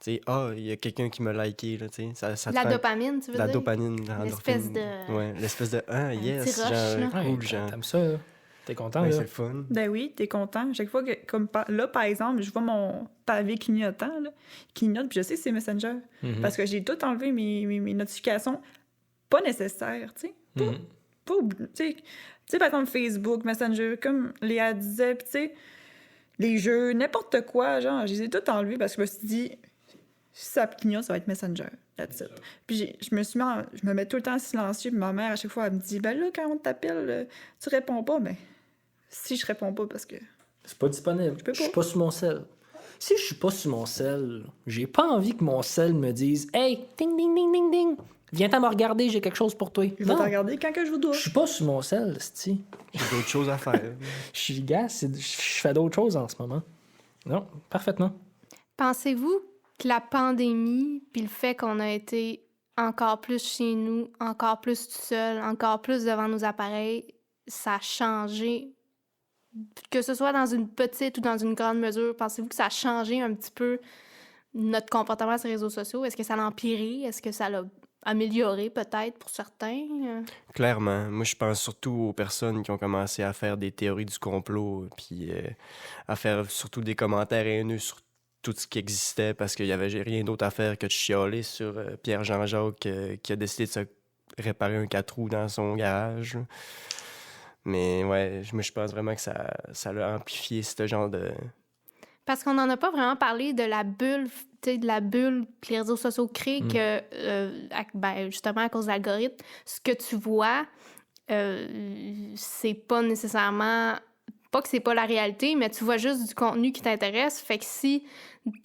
tu sais, il y a quelqu'un qui m'a liké, là, tu sais, ça te La fait dopamine, tu veux la dire? dopamine, l'endorphine. L'espèce de- Ouais, l'espèce de yes, petit rush, genre, là. cool, Ouais, genre. t'aimes ça, là? T'es content, Ouais, là? c'est le fun. Ben oui, t'es content. Chaque fois que, là, par exemple, je vois mon pavé clignotant, là, clignote, puis je sais que c'est Messenger. Mhm. Parce que j'ai tout enlevé mes notifications pas nécessaires, tu sais. Mhm. Pas tu sais, par exemple, Facebook, Messenger, comme Léa disait, puis tu sais, les jeux, n'importe quoi, genre, je les ai tout enlevés parce que je me suis dit, si ça clignote, ça va être Messenger. That's it. Puis je me mets tout le temps silencieux, puis ma mère, à chaque fois, elle me dit, ben là, quand on t'appelle, tu réponds pas, mais si je réponds pas parce que... C'est pas disponible. peux Je suis pas. pas sur mon sel. Si je suis pas sur mon sel, j'ai pas envie que mon sel me dise « Hey, ding, ding, ding, ding, ding, viens-t'en me regarder, j'ai quelque chose pour toi. » Je vais te regarder quand que je vous dois. Je suis pas sur mon sel, c'ti. J'ai d'autres choses à faire. Je suis gars, je fais d'autres choses en ce moment. Non, parfaitement. Pensez-vous que la pandémie, puis le fait qu'on a été encore plus chez nous, encore plus tout seul, encore plus devant nos appareils, ça a changé, que ce soit dans une petite ou dans une grande mesure, pensez-vous que ça a changé un petit peu notre comportement sur les réseaux sociaux? Est-ce que ça l'a empiré? Est-ce que ça l'a amélioré peut-être pour certains? Clairement. Moi, je pense surtout aux personnes qui ont commencé à faire des théories du complot, puis à faire surtout des commentaires haineux sur tout ce qui existait parce qu'il y avait rien d'autre à faire que de chialer sur Pierre Jean-Jacques qui a décidé de se réparer un 4 roues dans son garage. Mais ouais, moi, je pense vraiment que ça l'a amplifié, ce genre de... Parce qu'on n'en a pas vraiment parlé de la bulle, tu sais, de la bulle que les réseaux sociaux créent, que, justement, à cause de l'algorithme, ce que tu vois, c'est pas nécessairement... Pas que c'est pas la réalité, mais tu vois juste du contenu qui t'intéresse. Fait que si,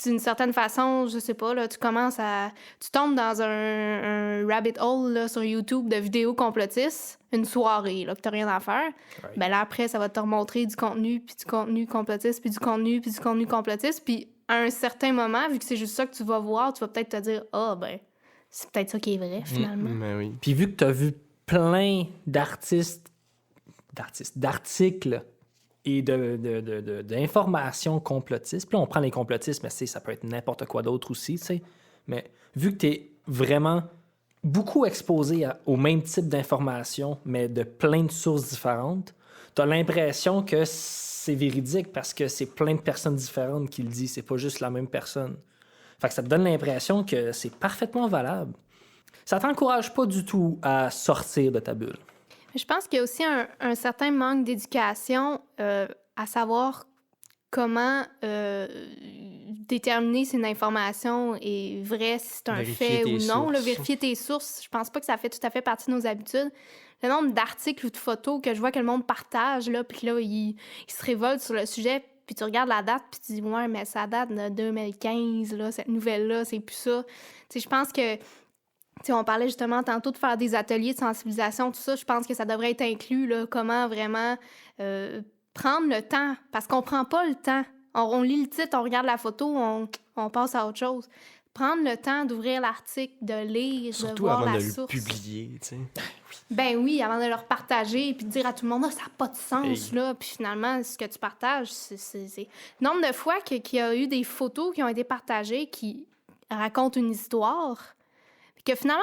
d'une certaine façon, je sais pas, là, tu tombes dans un rabbit hole là, sur YouTube de vidéos complotistes, une soirée, là, que t'as rien à faire, Ouais. ben là, après, ça va te remontrer du contenu, puis du contenu complotiste, puis du contenu, puis du contenu complotiste. Puis à un certain moment, vu que c'est juste ça que tu vas voir, tu vas peut-être te dire « Ah, ben, c'est peut-être ça qui est vrai, finalement. Mais oui. Puis vu que tu as vu plein d'articles et d'informations complotistes, puis là, on prend les complotistes, mais ça peut être n'importe quoi d'autre aussi, tu sais. Mais vu que tu es vraiment beaucoup exposé au même type d'informations, mais de plein de sources différentes, tu as l'impression que c'est véridique parce que c'est plein de personnes différentes qui le disent, c'est pas juste la même personne. Fait que ça te donne l'impression que c'est parfaitement valable. Ça t'encourage pas du tout à sortir de ta bulle. Je pense qu'il y a aussi un certain manque d'éducation à savoir comment déterminer si une information est vraie, si c'est un Vérifier fait tes ou non. Là, sources. vérifier tes sources, je pense pas que ça fait tout à fait partie de nos habitudes. Le nombre d'articles ou de photos que je vois que le monde partage, là, puis là, il se révolte sur le sujet, puis tu regardes la date, puis tu dis « Ouais, mais ça date de 2015, là, cette nouvelle-là, c'est plus ça. » Tu sais, je pense que, tu sais, on parlait justement tantôt de faire des ateliers de sensibilisation, tout ça, je pense que ça devrait être inclus, là, comment vraiment prendre le temps, parce qu'on prend pas le temps. On lit le titre, on regarde la photo, on passe à autre chose. Prendre le temps d'ouvrir l'article, de lire, Surtout de voir avant la de source. le publier, tu sais. Ben oui, avant de le repartager, puis de dire à tout le monde, ça n'a pas de sens, Hey. là. Puis finalement, ce que tu partages, c'est... Nombre de fois qu'il y a eu des photos qui ont été partagées qui racontent une histoire, puis que finalement,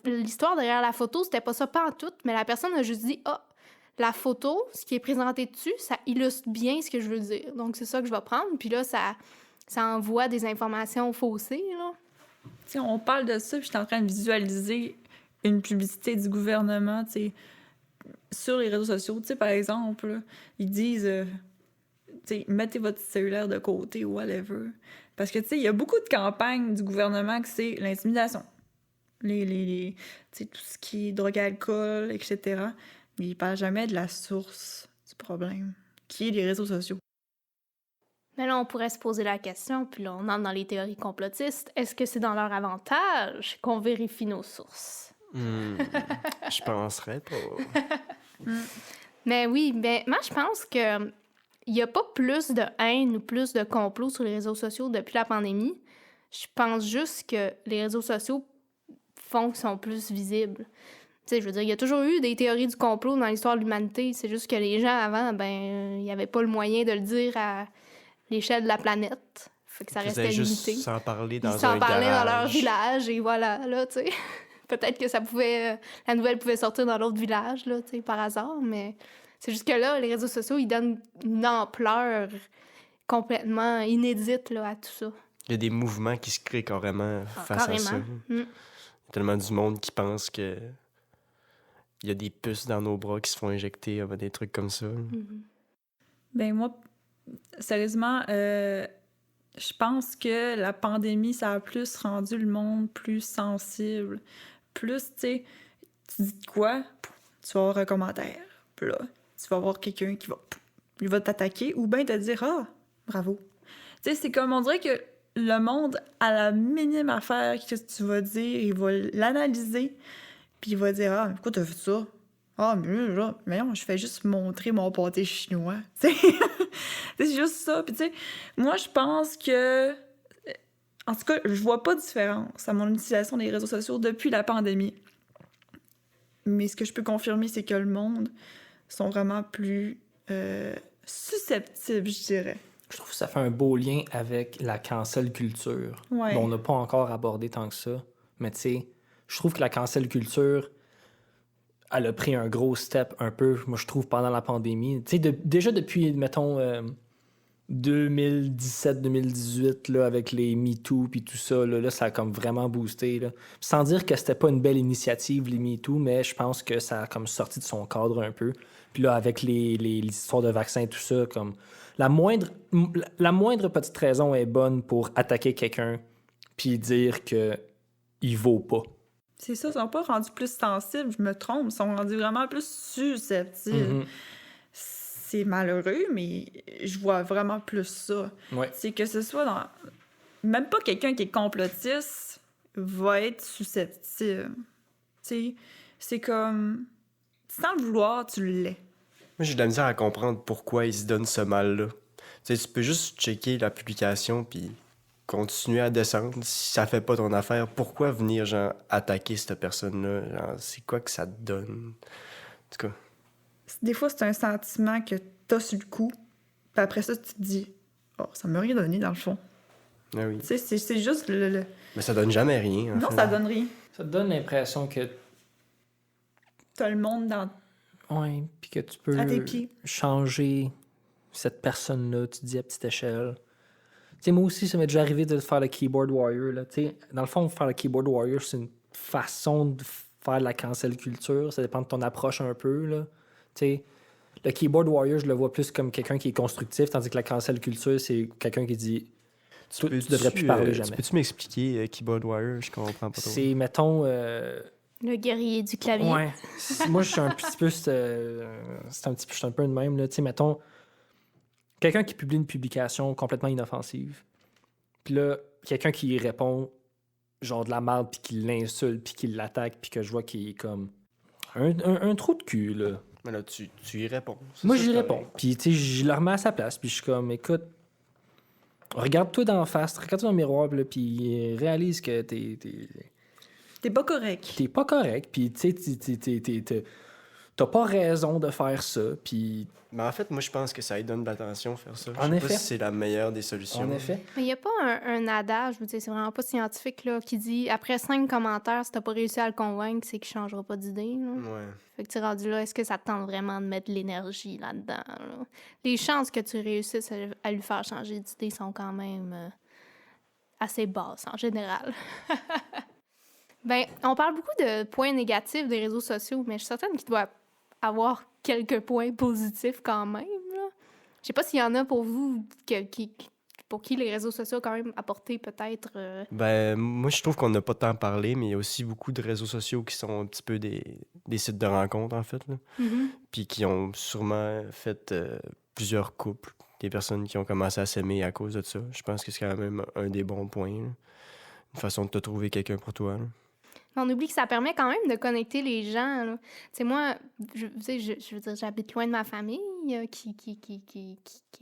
l'histoire derrière la photo, c'était pas ça pantoute, mais la personne a juste dit, ah, la photo, ce qui est présenté dessus, ça illustre bien ce que je veux dire. Donc, c'est ça que je vais prendre. Puis là, ça envoie des informations faussées, là. Tu sais, on parle de ça, puis je suis en train de visualiser une publicité du gouvernement, tu sais, sur les réseaux sociaux. Tu sais, par exemple, là, ils disent, tu sais, mettez votre cellulaire de côté ou whatever. Parce que, tu sais, il y a beaucoup de campagnes du gouvernement que c'est l'intimidation. Tu sais, tout ce qui est drogue, alcool, etc. Mais ils parlent jamais de la source du problème, qui est les réseaux sociaux. Mais là, on pourrait se poser la question, puis là, on entre dans les théories complotistes. Est-ce que c'est dans leur avantage qu'on vérifie nos sources? Je penserais pas. Mais oui, ben, moi, je pense que il n'y a pas plus de haine ou plus de complot sur les réseaux sociaux depuis la pandémie. Je pense juste que les réseaux sociaux font qu'ils sont plus visibles. Tu sais, je veux dire, il y a toujours eu des théories du complot dans l'histoire de l'humanité. C'est juste que les gens, avant, ben, il n'y avait pas le moyen de le dire à l'échelle de la planète. Fait que ça Ils restait faisaient limité. juste s'en parler dans Ils s'en un parlaient dans leur garage. village, et voilà, là, tu sais. Peut-être que ça pouvait... la nouvelle pouvait sortir dans l'autre village, là, tu sais, par hasard, mais c'est juste que là, les réseaux sociaux, ils donnent une ampleur complètement inédite, là, à tout ça. Il y a des mouvements qui se créent carrément face à ça. Carrément. Il y a tellement du monde qui pense que il y a des puces dans nos bras qui se font injecter, des trucs comme ça. Ben moi, sérieusement, je pense que la pandémie, ça a plus rendu le monde plus sensible. Plus, tu sais, tu dis de quoi, tu vas avoir un commentaire. Puis là, tu vas avoir quelqu'un qui va t'attaquer ou bien te dire « Ah, bravo ». Tu sais, c'est comme on dirait que le monde, à la minime affaire que tu vas dire, il va l'analyser, puis il va dire « Ah, pourquoi t'as fait ça? Ah, mais là, non, je fais juste montrer mon pâté chinois. » Tu sais, c'est juste ça. Puis tu sais, moi, je pense que... En tout cas, je vois pas de différence à mon utilisation des réseaux sociaux depuis la pandémie. Mais ce que je peux confirmer, c'est que le monde sont vraiment plus susceptibles, je dirais. Je trouve que ça fait un beau lien avec la cancel culture. Ouais. Bon, on n'a pas encore abordé tant que ça. Mais tu sais, je trouve que la cancel culture, elle a pris un gros step un peu, moi je trouve, pendant la pandémie. Tu sais, déjà depuis, mettons, 2017-2018, là, avec les MeToo puis tout ça, là, ça a comme vraiment boosté. Là. Sans dire que c'était pas une belle initiative, les MeToo, mais je pense que ça a comme sorti de son cadre un peu. Puis là, avec les histoires de vaccins et tout ça, comme la moindre petite raison est bonne pour attaquer quelqu'un puis dire que il vaut pas. C'est ça, ils sont pas rendus plus sensibles, je me trompe, ils sont rendus vraiment plus susceptibles. Mm-hmm. C'est malheureux, mais je vois vraiment plus ça. Ouais. C'est que ce soit dans... Même pas quelqu'un qui est complotiste va être susceptible. Tu sais, c'est comme... Sans le vouloir, tu l'es. Moi, j'ai de la misère à comprendre pourquoi ils se donnent ce mal-là. Tu sais, tu peux juste checker la publication puis continuer à descendre. Si ça fait pas ton affaire, pourquoi venir, genre, attaquer cette personne-là? Genre, c'est quoi que ça te donne? En tout cas... Des fois, c'est un sentiment que t'as sur le coup, puis après ça, tu te dis « Oh, ça m'a rien donné, dans le fond. Ah oui. » Tu sais, c'est juste le... Mais ça donne jamais rien, en Non, fait. ça donne rien. Ça te donne l'impression que... T'as le monde dans... Ouais, puis que tu peux À tes pieds. changer cette personne-là, tu te dis à petite échelle. Tu sais, moi aussi, ça m'est déjà arrivé de faire le keyboard warrior. Là. Tu sais, dans le fond, faire le keyboard warrior, c'est une façon de faire de la cancel culture. Ça dépend de ton approche un peu. Là. Tu sais, le keyboard warrior, je le vois plus comme quelqu'un qui est constructif, tandis que la cancel culture, c'est quelqu'un qui dit tu devrais plus parler jamais. Peux-tu m'expliquer Keyboard Warrior? Je comprends pas trop. C'est, mettons... Le guerrier du clavier. Ouais. Moi, je suis un petit peu... Je suis un peu de même. Là. Tu sais, mettons... quelqu'un qui publie une publication complètement inoffensive, puis là, quelqu'un qui y répond genre de la merde, puis qui l'insulte, puis qui l'attaque, puis que je vois qu'il est comme un trou de cul, là. Mais là, tu y réponds. Moi, j'y réponds. Puis, tu sais, je le remets à sa place, puis je suis comme, écoute, regarde-toi d'en face, regarde-toi dans le miroir, puis réalise que T'es pas correct. t'es pas correct, puis tu sais, t'as pas raison de faire ça, puis Mais en fait, moi, je pense que ça lui donne de l'attention faire ça. En Je sais effet. pas si c'est la meilleure des solutions. en effet, Mais il n'y a pas un adage, je veux dire, c'est vraiment pas scientifique, là, qui dit après 5 commentaires, si t'as pas réussi à le convaincre, c'est qu'il changera pas d'idée. Là. Ouais. Fait que tu es rendu là, est-ce que ça te tente vraiment de mettre de l'énergie là-dedans? Là? Les chances que tu réussisses à lui faire changer d'idée sont quand même assez basses en général. Ben, on parle beaucoup de points négatifs des réseaux sociaux, mais je suis certaine qu'il doit avoir quelques points positifs quand même. Là. Je sais pas s'il y en a pour vous pour qui les réseaux sociaux ont quand même apporté peut-être... Ben, moi, je trouve qu'on n'a pas tant parlé, mais il y a aussi beaucoup de réseaux sociaux qui sont un petit peu des sites de rencontres, en fait, là. Puis qui ont sûrement fait plusieurs couples, des personnes qui ont commencé à s'aimer à cause de ça. Je pense que c'est quand même un des bons points, là. Une façon de te trouver quelqu'un pour toi, là. On oublie que ça permet quand même de connecter les gens. Là. Tu sais, moi, je veux dire, j'habite loin de ma famille qui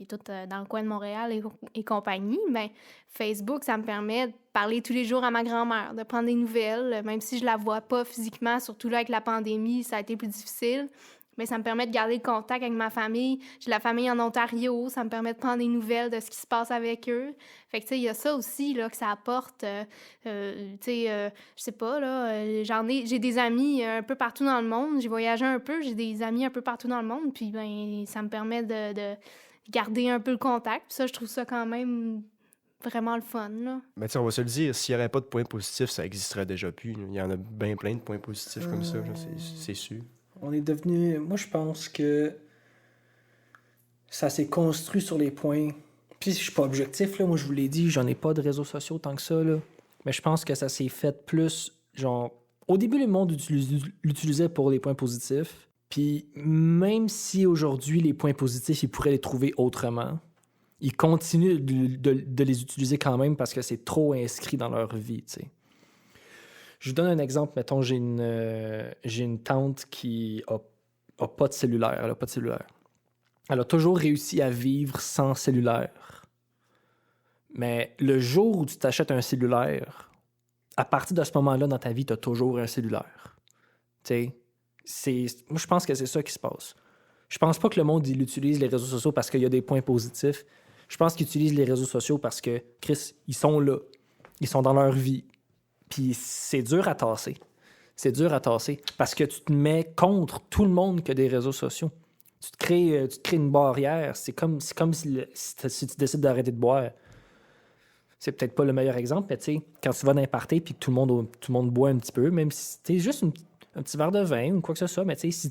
est toute dans le coin de Montréal et compagnie. Mais Facebook, ça me permet de parler tous les jours à ma grand-mère, de prendre des nouvelles, même si je la vois pas physiquement, surtout là avec la pandémie, ça a été plus difficile. Mais ça me permet de garder le contact avec ma famille. J'ai la famille en Ontario, ça me permet de prendre des nouvelles de ce qui se passe avec eux. Fait que, tu sais, il y a ça aussi, là, que ça apporte. Tu sais, je sais pas, là, j'ai des amis un peu partout dans le monde. J'ai voyagé un peu, j'ai des amis un peu partout dans le monde. Puis, ben, ça me permet de garder un peu le contact. Puis ça, je trouve ça quand même vraiment le fun, là. Mais tu sais, on va se le dire, s'il n'y aurait pas de points positifs, ça existerait déjà plus, là. Il y en a bien plein de points positifs comme ça, là, c'est sûr. on est devenu... Moi, je pense que ça s'est construit sur les points... Puis je suis pas objectif, là. Moi, je vous l'ai dit, j'en ai pas de réseaux sociaux tant que ça, là. Mais je pense que ça s'est fait plus, genre... Au début, le monde l'utilisait pour les points positifs. Puis même si aujourd'hui, les points positifs, ils pourraient les trouver autrement, ils continuent de les utiliser quand même parce que c'est trop inscrit dans leur vie, tu sais. Je vous donne un exemple. Mettons, j'ai une tante qui a pas de cellulaire. Elle a pas de cellulaire. Elle a toujours réussi à vivre sans cellulaire. Mais le jour où tu t'achètes un cellulaire, à partir de ce moment-là dans ta vie, tu as toujours un cellulaire. Tu sais, moi, je pense que c'est ça qui se passe. Je pense pas que le monde il utilise les réseaux sociaux parce qu'il y a des points positifs. Je pense qu'ils utilisent les réseaux sociaux parce que, Chris, ils sont là. Ils sont dans leur vie. Puis c'est dur à tasser. C'est dur à tasser parce que tu te mets contre tout le monde qui a des réseaux sociaux. Tu te crées une barrière. C'est comme si tu décides d'arrêter de boire. C'est peut-être pas le meilleur exemple, mais tu sais, quand tu vas dans un party puis que tout le monde boit un petit peu, même si c'est juste un petit verre de vin ou quoi que ce soit, mais tu sais,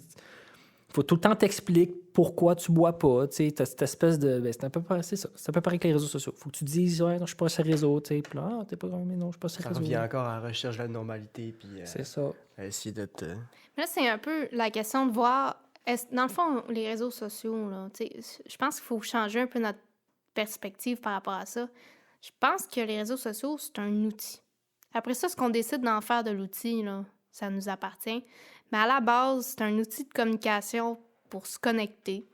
faut tout le temps t'expliquer pourquoi tu bois pas, tu sais, t'as cette espèce de... Ben, c'est un peu pareil, c'est ça. C'est un peu pareil que les réseaux sociaux. Faut que tu te dises, ouais, non, je suis pas sur les réseaux, tu sais, puis là, ah, t'es pas... Mais non, je suis pas sur les Ça réseaux. revient encore à la recherche de la normalité, puis C'est ça. à essayer d'être... Là, c'est un peu la question de voir... Dans le fond, les réseaux sociaux, là, tu sais, je pense qu'il faut changer un peu notre perspective par rapport à ça. Je pense que les réseaux sociaux, c'est un outil. Après ça, ce qu'on décide d'en faire de l'outil, là, ça nous appartient. Mais à la base, c'est un outil de communication pour se connecter.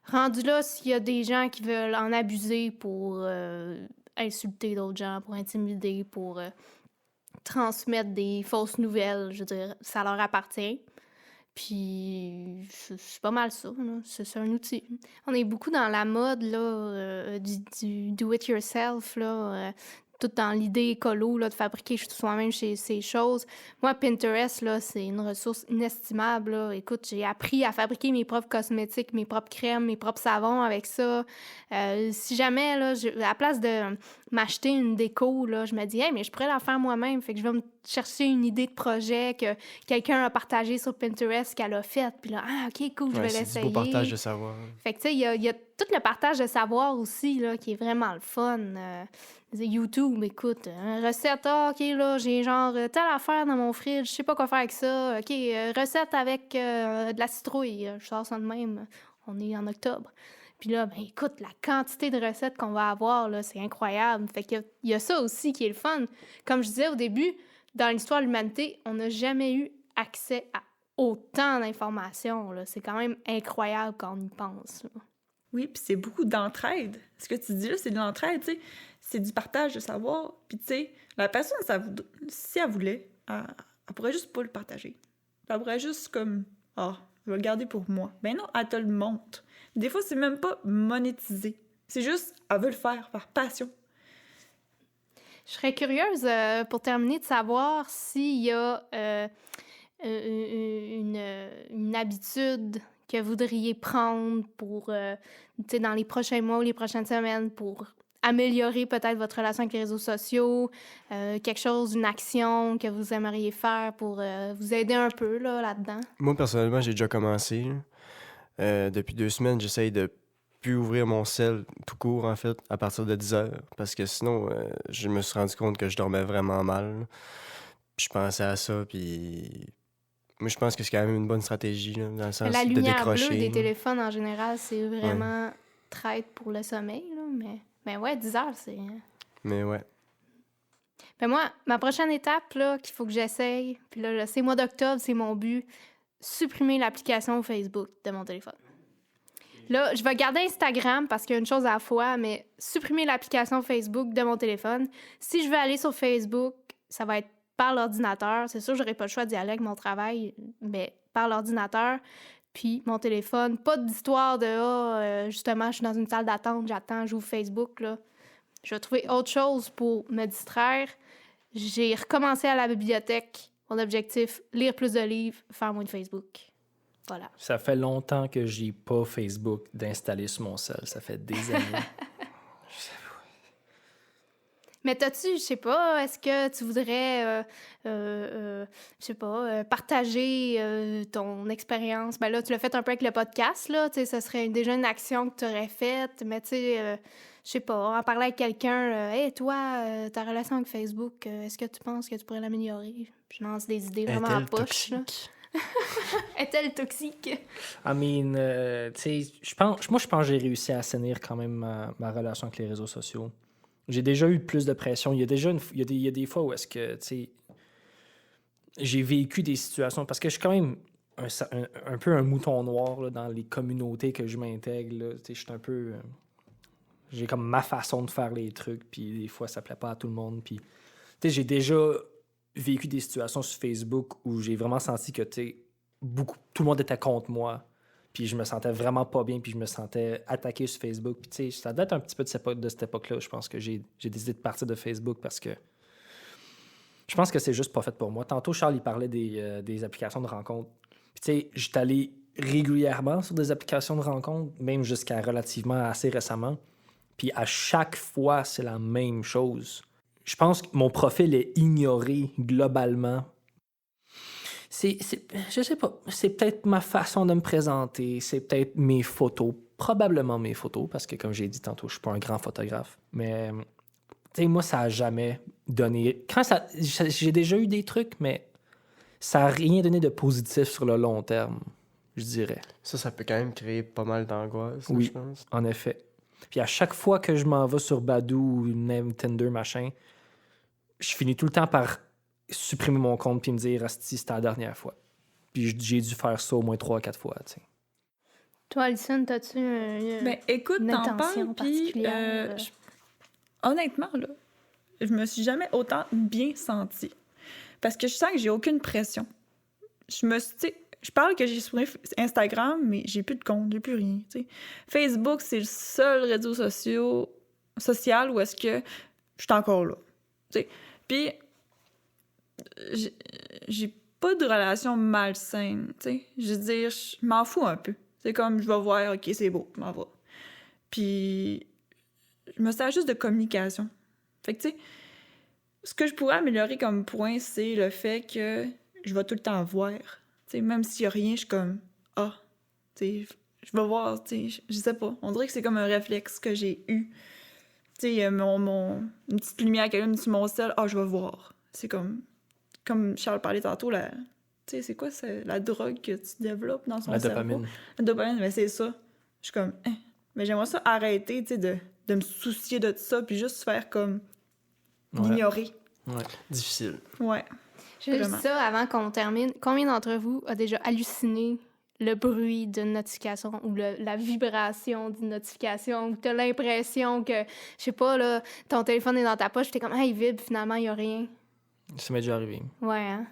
Rendu là, s'il y a des gens qui veulent en abuser pour insulter d'autres gens, pour intimider, pour transmettre des fausses nouvelles, je veux dire, ça leur appartient. Puis, c'est pas mal ça, là. C'est un outil. On est beaucoup dans la mode, là, du do-it-yourself, là, tout dans l'idée écolo, là, de fabriquer soi-même ces choses. Moi, Pinterest, là, c'est une ressource inestimable, là. Écoute, j'ai appris à fabriquer mes propres cosmétiques, mes propres crèmes, mes propres savons avec ça. Si jamais, là, à la place de m'acheter une déco, là, je me dis, hey, mais je pourrais la faire moi-même. Fait que je vais me chercher une idée de projet que quelqu'un a partagé sur Pinterest qu'elle a faite. Puis là, ah, OK, cool, je vais l'essayer. C'est du beau partage de savoir. Fait que, tu sais, il y a tout le partage de savoir aussi, là, qui est vraiment le fun. YouTube, écoute, recette, OK, là, j'ai genre telle affaire dans mon fridge, je sais pas quoi faire avec ça. OK, recette avec de la citrouille. Je sors ça de même. On est en octobre. Puis là, ben écoute, la quantité de recettes qu'on va avoir, là, c'est incroyable. Fait qu'il y a ça aussi qui est le fun. Comme je disais au début, dans l'histoire de l'humanité, on n'a jamais eu accès à autant d'informations, là. C'est quand même incroyable quand on y pense, là. Oui, puis c'est beaucoup d'entraide. Ce que tu dis là, c'est de l'entraide, tu sais. C'est du partage de savoir. Puis tu sais, la personne, si elle voulait, elle pourrait juste pas le partager. Elle pourrait juste comme, je vais le garder pour moi. Ben non, elle te le montre. Des fois, c'est même pas monétisé. C'est juste, elle veut le faire par passion. Je serais curieuse, pour terminer, de savoir s'il y a une habitude que vous voudriez prendre pour, tu sais, dans les prochains mois ou les prochaines semaines pour améliorer peut-être votre relation avec les réseaux sociaux, quelque chose, une action que vous aimeriez faire pour vous aider un peu là, là-dedans? Moi, personnellement, j'ai déjà commencé. Là. Depuis 2 semaines, j'essaye de plus ouvrir mon cell tout court, en fait, à partir de 10 heures. Parce que sinon, je me suis rendu compte que je dormais vraiment mal. Puis je pensais à ça, puis... Moi, je pense que c'est quand même une bonne stratégie, là, dans le sens La de lumière bleue décrocher. des téléphones, en général, c'est vraiment traite pour le sommeil, là, mais ouais, 10 heures, c'est... Mais ouais. Ben moi, ma prochaine étape, là, qu'il faut que j'essaye, puis là, c'est mois d'octobre, c'est mon but, supprimer l'application Facebook de mon téléphone. Là, je vais garder Instagram parce qu'il y a une chose à la fois, mais supprimer l'application Facebook de mon téléphone. Si je veux aller sur Facebook, ça va être par l'ordinateur. C'est sûr, j'aurai pas le choix d'y aller avec mon travail, mais par l'ordinateur. Puis mon téléphone, pas d'histoire de justement, je suis dans une salle d'attente, j'attends, j'ouvre Facebook, là. Je vais trouver autre chose pour me distraire. J'ai recommencé à la bibliothèque. Mon objectif, lire plus de livres, faire moins de Facebook. Voilà. Ça fait longtemps que j'ai pas Facebook d'installer sur mon cell. Ça fait des années. Mais t'as-tu, je sais pas, est-ce que tu voudrais, je sais pas, partager ton expérience? Ben là, tu l'as fait un peu avec le podcast, là, tu sais, ça serait déjà une action que tu aurais faite, mais tu sais, je sais pas, en parler avec quelqu'un, « Hey, toi, ta relation avec Facebook, est-ce que tu penses que tu pourrais l'améliorer? » Je lance des idées vraiment à Est-elle poche, là. toxique? Est-elle toxique? I mean, tu sais, je pense que j'ai réussi à assainir quand même ma relation avec les réseaux sociaux. J'ai déjà eu plus de pression. Il y a déjà il y a des fois où est-ce que, tu sais, j'ai vécu des situations, parce que je suis quand même un peu un mouton noir là, dans les communautés que je m'intègre. Là. Tu sais, je suis un peu... j'ai comme ma façon de faire les trucs, puis des fois, ça plaît pas à tout le monde. Puis, tu sais, j'ai déjà vécu des situations sur Facebook où j'ai vraiment senti que, tu sais, tout le monde était contre moi. Puis je me sentais vraiment pas bien, puis je me sentais attaqué sur Facebook. Puis tu sais, ça date un petit peu de cette époque-là. Je pense que j'ai décidé de partir de Facebook parce que je pense que c'est juste pas fait pour moi. Tantôt, Charles, il parlait des applications de rencontres. Puis tu sais, j'étais allé régulièrement sur des applications de rencontres, même jusqu'à relativement assez récemment. Puis à chaque fois, c'est la même chose. Je pense que mon profil est ignoré globalement. Je sais pas, c'est peut-être ma façon de me présenter, c'est peut-être mes photos, probablement mes photos, parce que comme j'ai dit tantôt, je suis pas un grand photographe, mais tu sais, moi, ça a jamais donné... J'ai déjà eu des trucs, mais ça a rien donné de positif sur le long terme, je dirais. Ça peut quand même créer pas mal d'angoisse, Oui, je pense. En effet. Puis à chaque fois que je m'en vais sur Badoo ou même Tinder, machin, je finis tout le temps par supprimer mon compte puis me dire « Asti, c'était la dernière fois ». Puis j'ai dû faire ça au moins 3-4 fois, tu sais. Toi, Alison, t'as-tu Ben, écoute, une t'en intention parles, puis particulière? honnêtement, là, je me suis jamais autant bien sentie. Parce que je sens que j'ai aucune pression. Je parle que j'ai supprimé Instagram, mais j'ai plus de compte, j'ai plus rien, tu sais. Facebook, c'est le seul réseau social où est-ce que je suis encore là, tu sais. Puis, j'ai pas de relation malsaine, tu sais. Je veux dire, je m'en fous un peu. C'est comme, je vais voir, OK, c'est beau, je m'en vais. Puis, je me sers juste de communication. Fait que, tu sais, ce que je pourrais améliorer comme point, c'est le fait que je vais tout le temps voir. Tu sais, même s'il y a rien, je suis comme, tu sais, je vais voir, tu sais, je sais pas. On dirait que c'est comme un réflexe que j'ai eu. Tu sais, une petite lumière qui allume sur mon sel, je vais voir. C'est comme Charles parlait tantôt, tu sais, c'est quoi la drogue que tu développes dans son cerveau? La dopamine. La dopamine, mais c'est ça. Je suis comme, Mais j'aimerais ça arrêter, tu sais, de me soucier de ça, puis juste faire comme Ouais. l'ignorer. Ouais. Difficile. Ouais. Juste Vraiment. ça, avant qu'on termine, combien d'entre vous a déjà halluciné le bruit d'une notification ou la vibration d'une notification ou t'as l'impression que, je sais pas, là, ton téléphone est dans ta poche, t'es comme, ah, il vibre, finalement, il y a rien. Ça m'est déjà arrivé. Ouais, hein?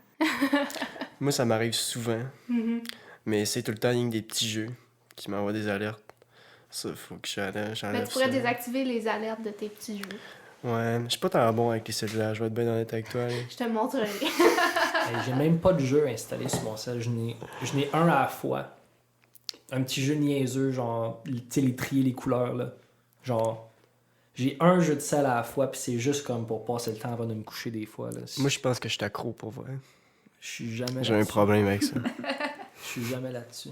Moi, ça m'arrive souvent, Mhm. mais c'est tout le temps rien que des petits jeux qui m'envoient des alertes. Ça, faut que Mais j'enlève tu pourrais ça. désactiver les alertes de tes petits jeux. Ouais, je suis pas tant bon avec les cellulaires, je vais être bien honnête avec toi. Là. Je te montrerai. Hey, j'ai même pas de jeu installé sur mon cell. Je n'ai un à la fois. Un petit jeu niaiseux, genre, tu sais, les trier les couleurs, là. Genre, j'ai un jeu de sel à la fois, puis c'est juste comme pour passer le temps avant de me coucher des fois, là. Moi, je pense que je suis accro pour vrai. Je suis jamais J'ai un là-dessus. problème avec ça. Je suis jamais là-dessus.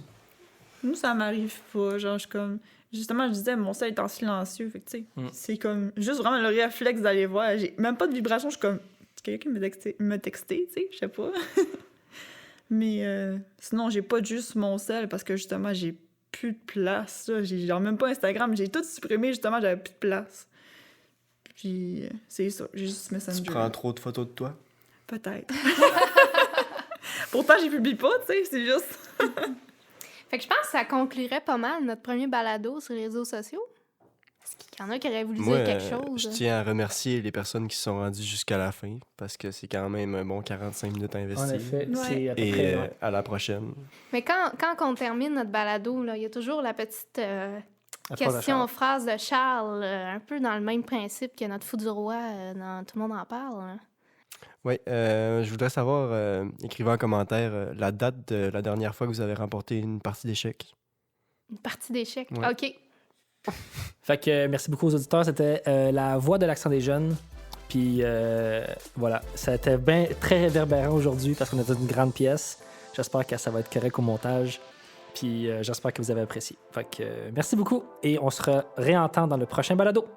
Nous, ça m'arrive pas. Genre, je suis comme. Justement, je disais, mon sel est en silencieux. Fait que, tu sais, c'est comme juste vraiment le réflexe d'aller voir. J'ai même pas de vibration. Je suis comme. Quelqu'un qui me texté, tu sais, je sais pas. Mais sinon, j'ai pas juste mon sel parce que justement, j'ai plus de place. Là. J'ai genre même pas Instagram. J'ai tout supprimé, justement, j'avais plus de place. Puis c'est ça. J'ai juste Messenger. Tu prends trop de photos de toi? Peut-être. Pourtant, j'y publie pas, tu sais, c'est juste. Fait que je pense que ça conclurait pas mal notre premier balado sur les réseaux sociaux. Est-ce qu'il y en a qui auraient voulu Moi, dire quelque chose? je tiens à remercier les personnes qui se sont rendues jusqu'à la fin parce que c'est quand même un bon 45 minutes à investir. En effet, Ouais. c'est à peu Et près... ouais. à la prochaine. Mais quand on termine notre balado, là, il y a toujours la petite La phrase de Charles. phrase de Charles, un peu dans le même principe que notre fou du roi, dans Tout le monde en parle. Hein. Oui, je voudrais savoir, écrivez en commentaire la date de la dernière fois que vous avez remporté une partie d'échecs. Une partie d'échecs. Ouais. OK. Fait que merci beaucoup aux auditeurs. C'était la voix de l'accent des jeunes. Puis voilà, ça a été très réverbérant aujourd'hui parce qu'on était dans une grande pièce. J'espère que ça va être correct au montage. Puis j'espère que vous avez apprécié. Fait que merci beaucoup et on se réentend dans le prochain balado.